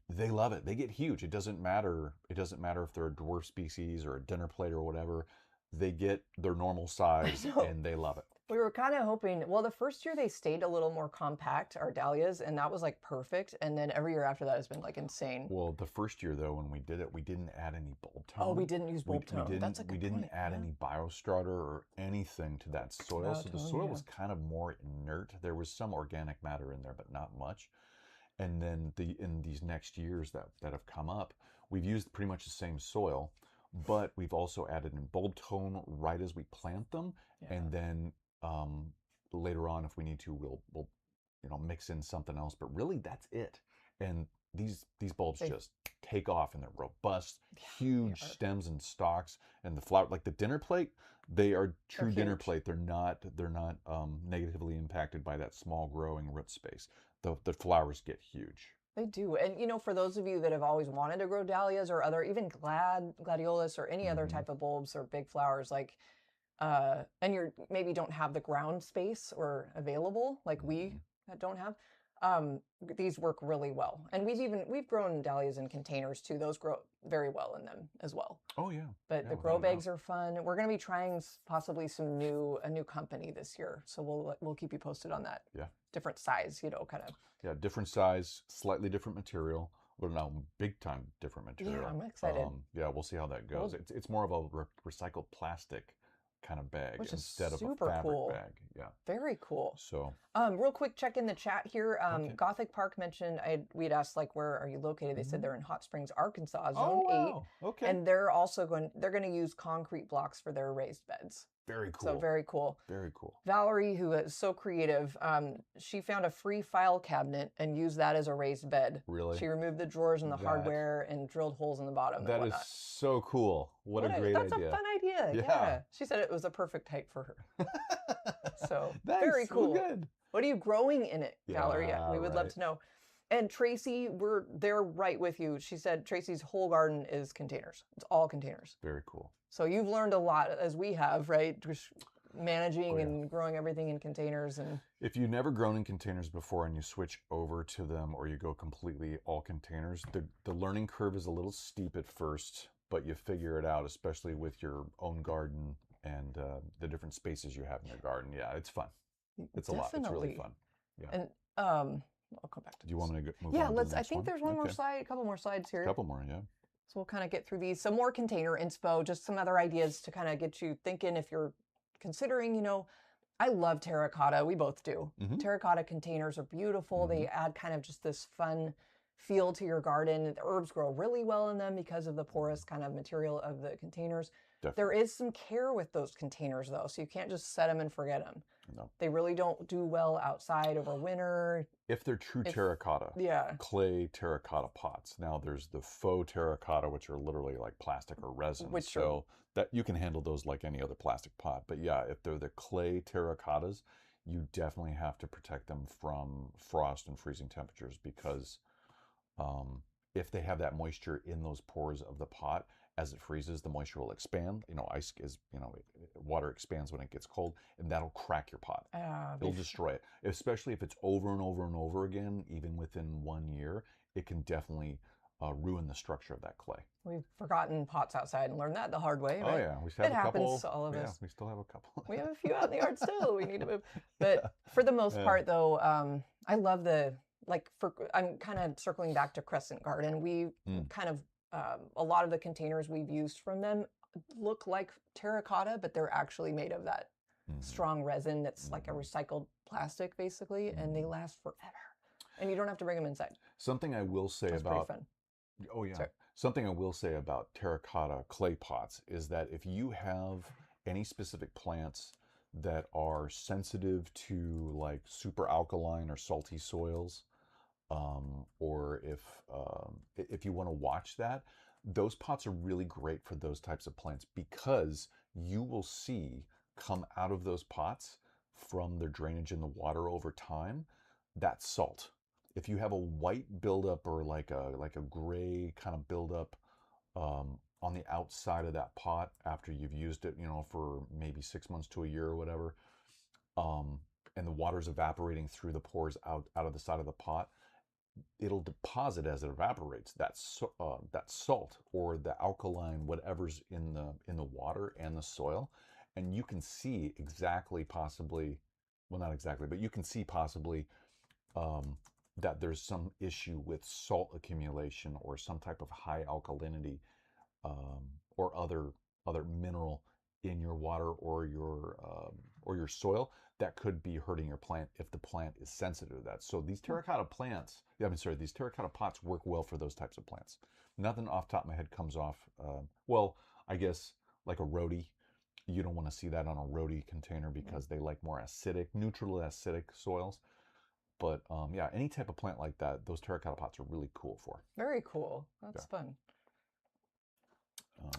they love it. They get huge. It doesn't matter if they're a dwarf species or a dinner plate or whatever. They get their normal size and they love it. We were kind of hoping, well, the first year they stayed a little more compact, our dahlias, and that was perfect. And then every year after that has been insane. Well, the first year though, when we did it, we didn't add any bulb tone. Oh, we didn't use bulb tone. That's a good point. We didn't add any biostrata or anything to that soil. So the soil was kind of more inert. There was some organic matter in there, but not much. And then in these next years that have come up, we've used pretty much the same soil, but we've also added in bulb tone right as we plant them. And then later on, if we need to, we'll mix in something else. But really, that's it. and these bulbs just take off, and they're robust, huge stems and stalks, and the flower, like the dinner plate, they are true dinner plate. They're not negatively impacted by that small growing root space. The flowers get huge. They do. And, you know, for those of you that have always wanted to grow dahlias or other, even gladiolus or any other type of bulbs or big flowers, like, and you maybe don't have the ground space or available, like we don't have, these work really well. And we've grown dahlias in containers too. Those grow very well in them as well. Oh yeah. But the grow bags are fun. We're going to be trying possibly a new company this year. So we'll keep you posted on that. Yeah. Different size, you know, kind of. Yeah, different size, slightly different material. Well, no, big time different material. Yeah, I'm excited. Yeah, we'll see how that goes. It's more of a recycled plastic kind of bag instead of a fabric bag. Yeah. Very cool. So, real quick, check in the chat here. Gothic Park mentioned we'd asked like, where are you located? They said they're in Hot Springs, Arkansas, Zone 8. Okay. And they're going to use concrete blocks for their raised beds. Very cool. So very cool. Very cool. Valerie, who is so creative, she found a free file cabinet and used that as a raised bed. Really? She removed the drawers and the hardware and drilled holes in the bottom. That is so cool. What a great idea. That's a fun idea. Yeah. She said it was a perfect height for her. So very cool. Good. What are you growing in it, Valerie? Yeah, we would love to know. And Tracy, they're right with you. She said Tracy's whole garden is containers. It's all containers. Very cool. So you've learned a lot, as we have, right? Just managing and growing everything in containers. And if you've never grown in containers before and you switch over to them, or you go completely all containers, the learning curve is a little steep at first, but you figure it out, especially with your own garden and the different spaces you have in your garden. Yeah, it's fun. It's a lot. It's really fun. Yeah. And I'll come back to. Do you want me to move on? Yeah, let's. I think there's one more slide, a couple more slides here. A couple more, yeah. So we'll kind of get through these. Some more container inspo, just some other ideas to kind of get you thinking if you're considering, you know, I love terracotta. We both do. Terracotta containers are beautiful. They add kind of just this fun feel to your garden. The herbs grow really well in them because of the porous kind of material of the containers. Definitely. There is some care with those containers though, so you can't just set them and forget them. No. They really don't do well outside over winter. If they're true terracotta, clay terracotta pots. Now there's the faux terracotta, which are literally like plastic or resin. So that you can handle those like any other plastic pot. But yeah, if they're the clay terracottas, you definitely have to protect them from frost and freezing temperatures, because if they have that moisture in those pores of the pot, as it freezes, the moisture will expand. You know, water expands when it gets cold, and that'll crack your pot. It'll destroy it. Especially if it's over and over and over again, even within 1 year, it can definitely ruin the structure of that clay. We've forgotten pots outside and learned that the hard way, right? Oh yeah, we still have a couple. It happens to all of us. Yeah, we still have a couple. We have a few out in the yard still. We need to move. But for the most part, though, I love I'm kind of circling back to Crescent Garden. We kind of a lot of the containers we've used from them look like terracotta, but they're actually made of that strong resin that's like a recycled plastic, basically, and they last forever. And you don't have to bring them inside. Something I will say about something I will say about terracotta clay pots is that if you have any specific plants that are sensitive to like super alkaline or salty soils, or if you want to watch that, those pots are really great for those types of plants, because you will see come out of those pots from their drainage in the water over time, that's salt. If you have a white buildup or like a gray kind of buildup on the outside of that pot after you've used it, you know, for maybe 6 months to a year or whatever, and the water's evaporating through the pores out of the side of the pot, it'll deposit as it evaporates that salt or the alkaline whatever's in the water and the soil, and you can see exactly, possibly, well, not exactly, but you can see possibly that there's some issue with salt accumulation or some type of high alkalinity or other mineral in your water or your soil that could be hurting your plant if the plant is sensitive to that. So these terracotta these terracotta pots work well for those types of plants. Nothing off the top of my head comes off. Well, I guess like a rhodie. You don't want to see that on a rhodie container because they like more acidic, neutral acidic soils. But yeah, any type of plant like that, those terracotta pots are really cool for. Very cool. That's fun.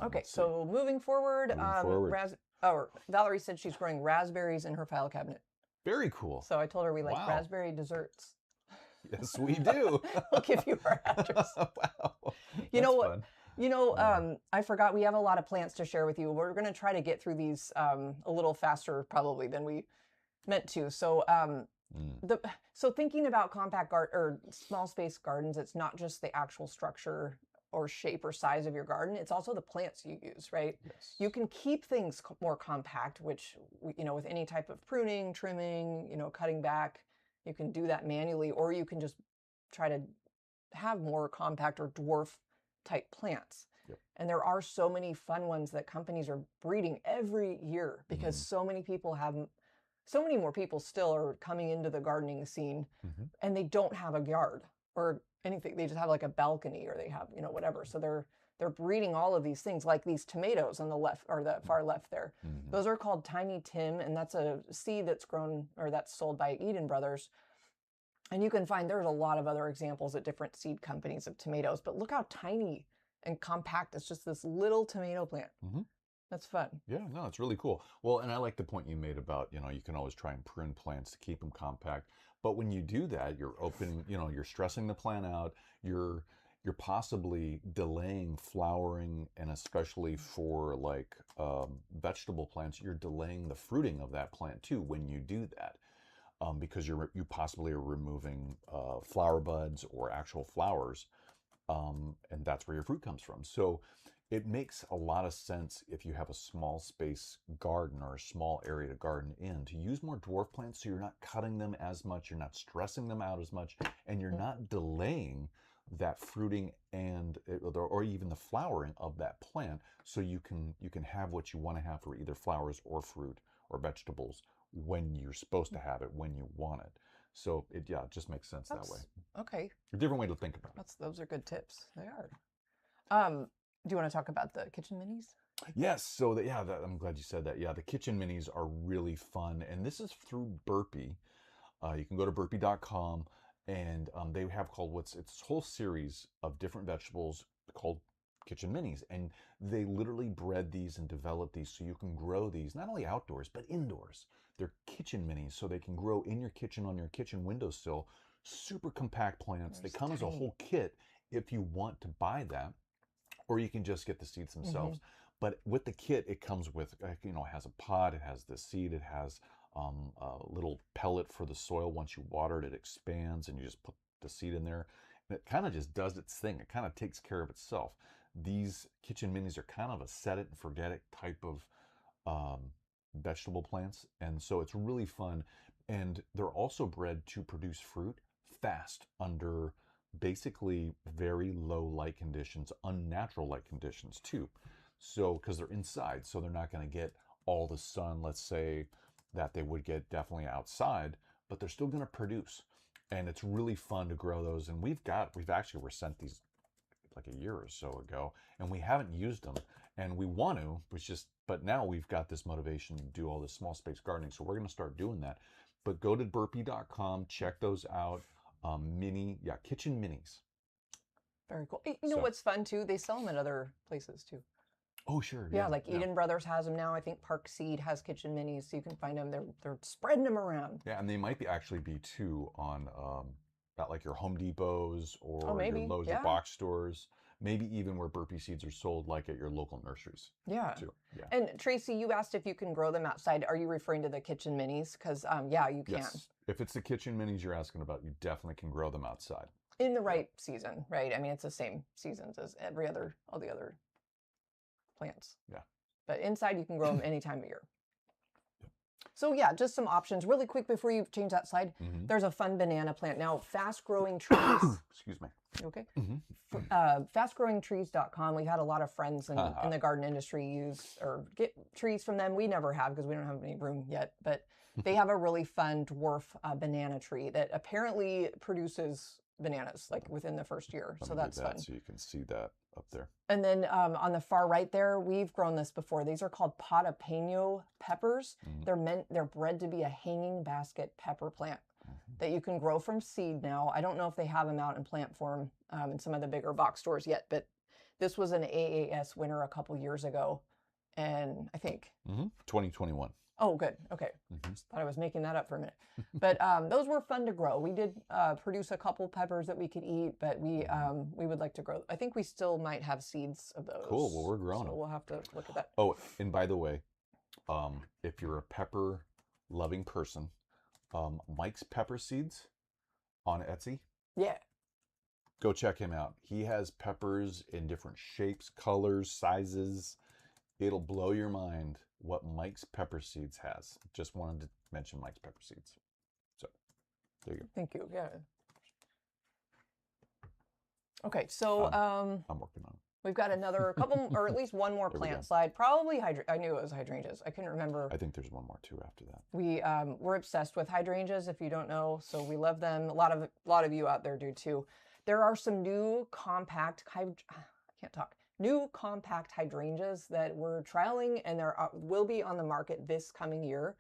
Okay, Let's see. so moving forward, Moving forward. Valerie said she's growing raspberries in her file cabinet. Very cool. So I told her we like Wow. raspberry desserts. Yes, we do. We'll give you our address. Wow. You know That's what? fun. You know, I forgot we have a lot of plants to share with you. We're going to try to get through these a little faster probably than we meant to. So so thinking about compact or small space gardens, it's not just the actual structure or shape or size of your garden. It's also the plants you use, right? Yes. You can keep things more compact, which, you know, with any type of pruning, trimming, you know, cutting back, you can do that manually, or you can just try to have more compact or dwarf type plants. Yep. And there are so many fun ones that companies are breeding every year because so many people have, so many more people still are coming into the gardening scene and they don't have a yard or anything. They just have like a balcony or they have, you know, whatever. So they're breeding all of these things, like these tomatoes on the left or the far left there. Those are called Tiny Tim, and that's a seed that's grown or that's sold by Eden Brothers. And you can find there's a lot of other examples at different seed companies of tomatoes, but look how tiny and compact. It's just this little tomato plant. That's fun. Yeah, no, it's really cool. Well, and I like the point you made about, you know, you can always try and prune plants to keep them compact. But when you do that, you're opening, you know, you're stressing the plant out. You're possibly delaying flowering, and especially for like vegetable plants, you're delaying the fruiting of that plant too when you do that. Because you possibly are removing flower buds or actual flowers, and that's where your fruit comes from. So it makes a lot of sense if you have a small space garden or a small area to garden in to use more dwarf plants, so you're not cutting them as much, you're not stressing them out as much, and you're not delaying that fruiting and or even the flowering of that plant, so you can have what you want to have for either flowers or fruit or vegetables when you're supposed to have it, when you want it. So it just makes sense that way. Okay. A different way to think about it. Those are good tips. They are. Do you want to talk about the kitchen minis? Yes. So I'm glad you said that. Yeah, the kitchen minis are really fun, and this is through Burpee. You can go to burpee.com, and they have it's this whole series of different vegetables called kitchen minis, and they literally bred these and developed these so you can grow these not only outdoors but indoors. They're kitchen minis, so they can grow in your kitchen, on your kitchen windowsill. Super compact plants. They come as a whole kit if you want to buy that, or you can just get the seeds themselves. But with the kit, it comes with, you know, it has a pot, it has the seed, it has a little pellet for the soil. Once you water it, it expands, and you just put the seed in there, and it kind of just does its thing. It kind of takes care of itself. These kitchen minis are kind of a set it and forget it type of vegetable plants, and so it's really fun. And they're also bred to produce fruit fast under basically very low light conditions, unnatural light conditions too. So because they're inside, so they're not going to get all the sun, let's say, that they would get definitely outside, but they're still going to produce. And it's really fun to grow those. And we've actually were sent these like a year or so ago, and we haven't used them, and we want to, but now we've got this motivation to do all this small space gardening, so we're going to start doing that. But go to burpee.com, check those out. Kitchen minis. Very cool. You know what's fun too? They sell them at other places too. Oh, sure. Yeah, like Eden Brothers has them now. I think Park Seed has kitchen minis, so you can find them. They're spreading them around. Yeah, and they might actually be too on at like your Home Depots or your Lowe's or box stores. Maybe even where Burpee seeds are sold, like at your local nurseries. Yeah. Too. Yeah. And Tracy, you asked if you can grow them outside. Are you referring to the kitchen minis? Because you can. Yes. If it's the kitchen minis you're asking about, you definitely can grow them outside. In the right season, right? I mean, it's the same seasons as all the other plants. Yeah. But inside, you can grow them any time of year. So just some options. Really quick before you change that slide, there's a fun banana plant. Now, fast-growing trees. Excuse me. You okay? Fastgrowingtrees.com. We've had a lot of friends in the garden industry use or get trees from them. We never have because we don't have any room yet. But they have a really fun dwarf banana tree that apparently produces bananas like within the first year. So that's fun. So you can see that up there. And then on the far right there, we've grown this before. These are called Potapeño peppers. They're bred to be a hanging basket pepper plant. that you can grow from seed now. I don't know if they have them out in plant form in some of the bigger box stores yet, but this was an AAS winner a couple years ago, and I think 2021. Oh, good. Okay. Just thought I was making that up for a minute. But those were fun to grow. We did produce a couple peppers that we could eat, but we would like to grow. I think we still might have seeds of those. Cool. Well, we're growing them. We'll have to look at that. Oh, and by the way, if you're a pepper loving person, Mike's Pepper Seeds on Etsy. Yeah. Go check him out. He has peppers in different shapes, colors, sizes. It'll blow your mind what Mike's Pepper Seeds has. Just wanted to mention Mike's Pepper Seeds. So, there you go. Thank you. Yeah. Okay, so I'm working on it. We've got another couple, or at least one more plant slide. Probably I knew it was hydrangeas. I couldn't remember. I think there's one more too after that. We're obsessed with hydrangeas, if you don't know. So we love them. A lot of you out there do too. There are some new compact new compact hydrangeas that we're trialing, and there will be on the market this coming year.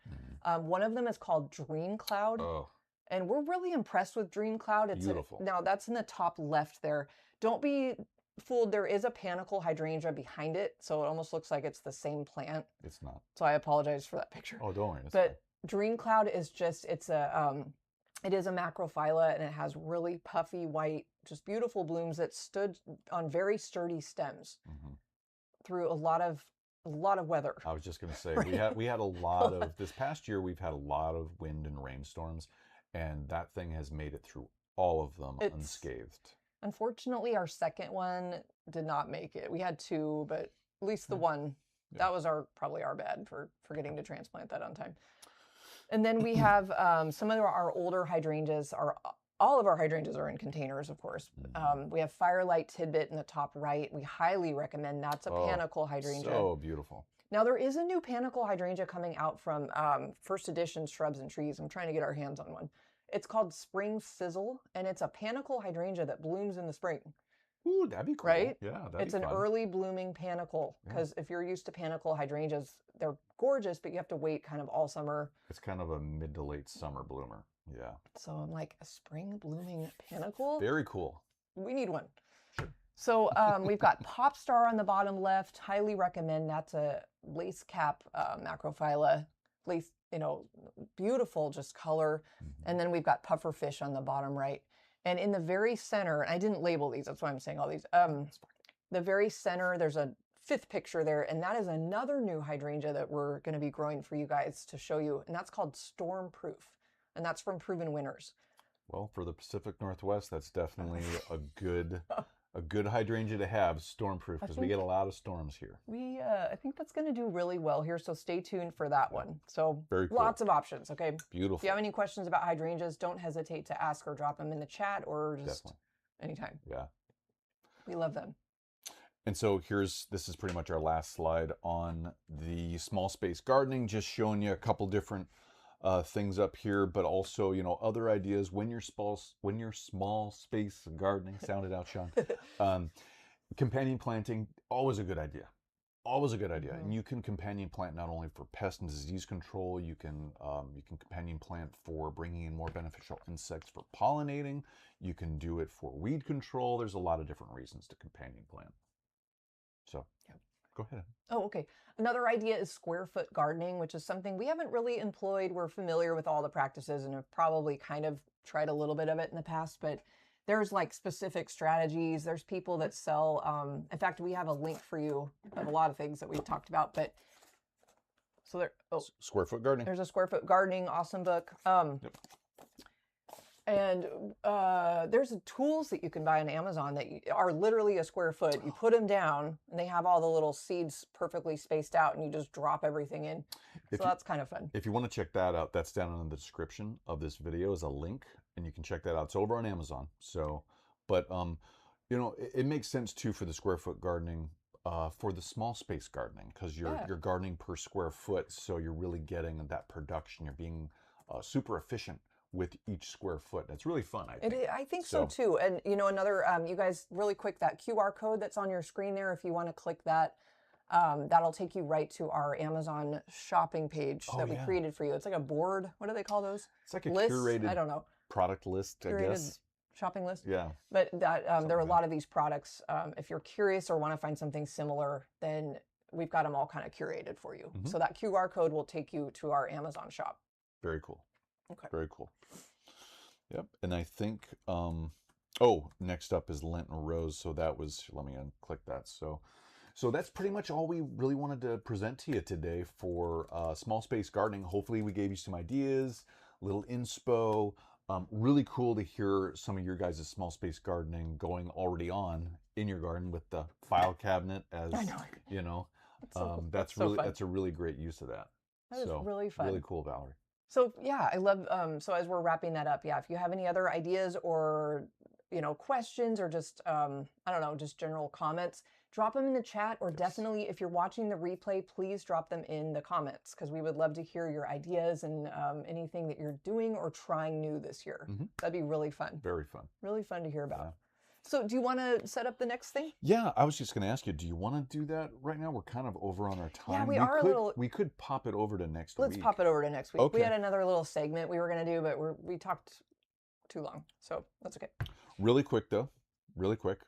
One of them is called Dream Cloud. Oh. And we're really impressed with Dream Cloud. It's beautiful. Now that's in the top left there. Don't be fooled. There is a panicle hydrangea behind it, so it almost looks like it's the same plant. It's not. So I apologize for that picture. Oh, don't worry. But Dream Cloud is just, it is a macrophylla, and it has really puffy white, just beautiful blooms that stood on very sturdy stems through a lot of weather. I was just going to say, right? we had a lot of this past year. We've had a lot of wind and rainstorms, and that thing has made it through all of them unscathed. Unfortunately, our second one did not make it. We had two, but at least the one, that was probably our bad for forgetting to transplant that on time. And then we have some of our older hydrangeas. All of our hydrangeas are in containers, of course. We have Firelight Tidbit in the top right. We highly recommend. That's a panicle hydrangea. So beautiful. Now, there is a new panicle hydrangea coming out from First Edition Shrubs and Trees. I'm trying to get our hands on one. It's called Spring Sizzle, and it's a panicle hydrangea that blooms in the spring. Ooh, that'd be cool. Right? Yeah, that'd be fun. It's an early blooming panicle, because if you're used to panicle hydrangeas, they're gorgeous, but you have to wait kind of all summer. It's kind of a mid to late summer bloomer. Yeah. So I'm like, a spring blooming panicle? Very cool. We need one. Sure. So we've got Pop Star on the bottom left. Highly recommend. That's a lace cap macrophylla. Lace, beautiful just color. And then we've got Pufferfish on the bottom right. And in the very center, and I didn't label these, that's why I'm saying all these. The very center, there's a fifth picture there, and that is another new hydrangea that we're going to be growing for you guys to show you, and that's called Stormproof, and that's from Proven Winners. Well, for the Pacific Northwest, that's definitely a good hydrangea to have, Stormproof, because we get a lot of storms here. I think that's going to do really well here, so stay tuned for that one. So very cool. Lots of options, okay? Beautiful. If you have any questions about hydrangeas, don't hesitate to ask or drop them in the chat or just anytime. Yeah. We love them. And so this is pretty much our last slide on the small space gardening, just showing you a couple different things up here, but also, other ideas when you're small space gardening. Sound it out, Sean. Companion planting, always a good idea. Always a good idea. And you can companion plant not only for pest and disease control, you can companion plant for bringing in more beneficial insects for pollinating. You can do it for weed control. There's a lot of different reasons to companion plant. So go ahead. Oh, okay. Another idea is square foot gardening, which is something we haven't really employed. We're familiar with all the practices and have probably kind of tried a little bit of it in the past, but there's like specific strategies. There's people that sell, in fact, we have a link for you of a lot of things that we've talked about, but so there, Square Foot Gardening. There's a Square Foot Gardening, awesome book. Yep. And there's tools that you can buy on Amazon that are literally a square foot. You put them down, and they have all the little seeds perfectly spaced out, and you just drop everything in. So that's kind of fun. If you want to check that out, that's down in the description of this video is a link, and you can check that out. It's over on Amazon. So, but it makes sense too for the square foot gardening, for the small space gardening, because you're gardening per square foot, so you're really getting that production. You're being super efficient with each square foot. That's really fun, I think. I think so too. And another, you guys, really quick, that QR code that's on your screen there, if you want to click that, that'll take you right to our Amazon shopping page that we created for you. It's like a board. What do they call those? It's like a curated I don't know. product list, I guess. Shopping list. Yeah. But that there are a like lot of these products. If you're curious or want to find something similar, then we've got them all kind of curated for you. So that QR code will take you to our Amazon shop. Very cool. Okay. Very cool. Yep. And I think, next up is Lent and Rose. So that was, let me unclick that. So that's pretty much all we really wanted to present to you today for small space gardening. Hopefully we gave you some ideas, little inspo. Really cool to hear some of your guys' small space gardening going already on in your garden with the file cabinet, as you know. That's a really great use of that. That is really fun. Really cool, Valerie. So yeah, I love, so as we're wrapping that up, yeah, if you have any other ideas or, questions or just, I don't know, just general comments, drop them in the chat, or definitely if you're watching the replay, please drop them in the comments, because we would love to hear your ideas and anything that you're doing or trying new this year. That'd be really fun. Very fun. Really fun to hear about. Yeah. So do you want to set up the next thing? Yeah, I was just going to ask you, do you want to do that right now? We're kind of over on our time. Yeah, we could pop it over to next week. Let's pop it over to next week. Okay. We had another little segment we were going to do, but we talked too long, so that's okay. Really quick, though. Really quick.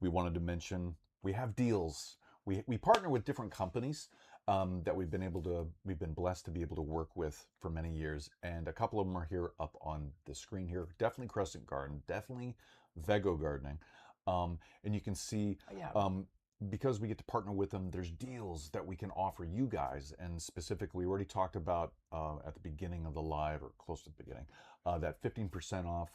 We wanted to mention we have deals. We partner with different companies that we've been blessed to be able to work with for many years, and a couple of them are here up on the screen here. Definitely Crescent Garden, definitely Vego Gardening, and you can see because we get to partner with them, there's deals that we can offer you guys. And specifically, we already talked about at the beginning of the live, or close to the beginning, that 15% off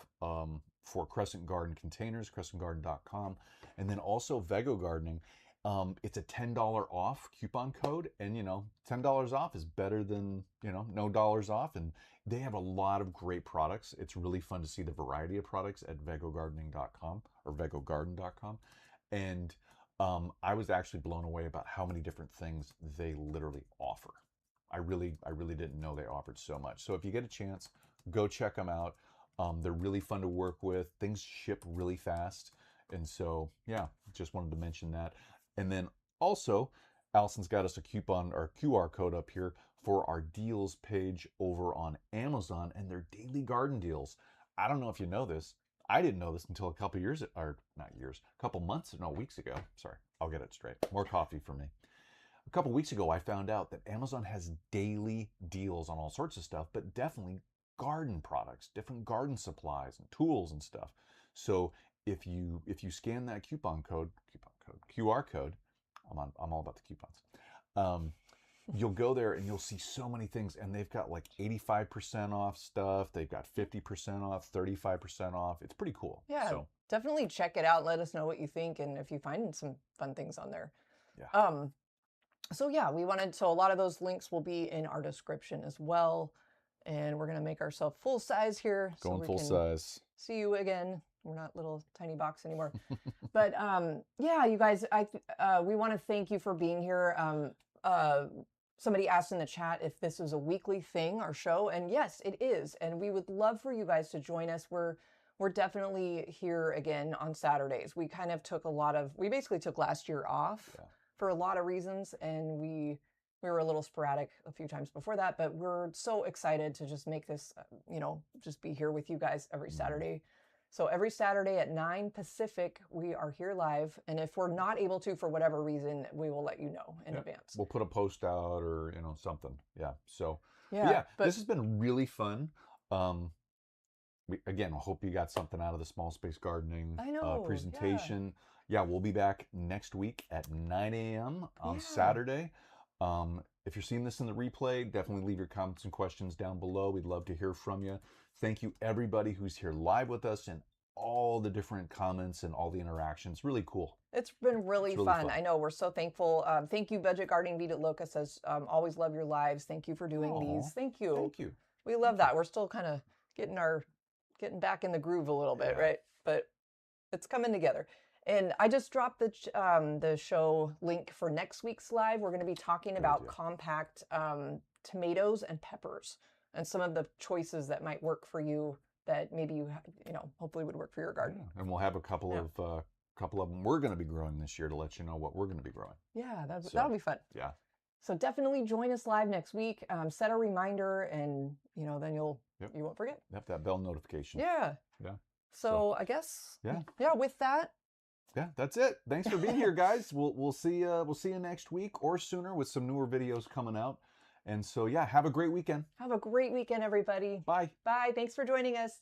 for Crescent Garden containers, crescentgarden.com, and then also Vego Gardening. It's a $10 off coupon code, and $10 off is better than no dollars off. And they have a lot of great products. It's really fun to see the variety of products at vegogardening.com or vegogarden.com. And I was actually blown away about how many different things they literally offer. I really didn't know they offered so much. So if you get a chance, go check them out. They're really fun to work with. Things ship really fast. And so, yeah, just wanted to mention that. And then also, Allison's got us a coupon or QR code up here for our deals page over on Amazon and their daily garden deals. I don't know if you know this. I didn't know this until a couple weeks ago. Sorry, I'll get it straight. More coffee for me. A couple weeks ago, I found out that Amazon has daily deals on all sorts of stuff, but definitely garden products, different garden supplies and tools and stuff. So if you scan that QR code, I'm all about the coupons. You'll go there and you'll see so many things, and they've got like 85% off stuff. They've got 50% off, 35% off. It's pretty cool. Yeah, so definitely check it out. Let us know what you think, and if you find some fun things on there. Yeah. So yeah, so a lot of those links will be in our description as well. And we're going to make ourselves full size here. Going full size. See you again. We're not little tiny box anymore. But yeah, you guys, we want to thank you for being here. Somebody asked in the chat if this is a weekly thing, our show, and yes, it is. And we would love for you guys to join us. We're definitely here again on Saturdays. We kind of we basically took last year off for a lot of reasons, and we were a little sporadic a few times before that, but we're so excited to just make this, just be here with you guys every Saturday. So every Saturday at 9 Pacific, we are here live. And if we're not able to, for whatever reason, we will let you know in advance. We'll put a post out or, something. Yeah. So, but this has been really fun. Again, I hope you got something out of the small space gardening presentation. Yeah, we'll be back next week at 9 a.m. on Saturday. If you're seeing this in the replay, definitely leave your comments and questions down below. We'd love to hear from you. Thank you, everybody who's here live with us, and all the different comments and all the interactions. Really cool. It's been really fun. I know, we're so thankful. Thank you, Budget Gardening Vita Loca says, always love your lives. Thank you for doing these. Thank you. Thank you. We love that. We're still kind of getting back in the groove a little bit, right? But it's coming together. And I just dropped the show link for next week's live. We're going to be talking about compact tomatoes and peppers, and some of the choices that might work for you that maybe you hopefully would work for your garden. Yeah. And we'll have a couple of them we're going to be growing this year to let you know what we're going to be growing. Yeah, that'll be fun. Yeah. So definitely join us live next week. Set a reminder, and then you won't forget. You have that bell notification. Yeah. Yeah. So I guess. Yeah. Yeah. With that. Yeah, that's it. Thanks for being here, guys. We'll see you next week or sooner with some newer videos coming out. And so yeah, have a great weekend. Have a great weekend, everybody. Bye. Bye. Thanks for joining us.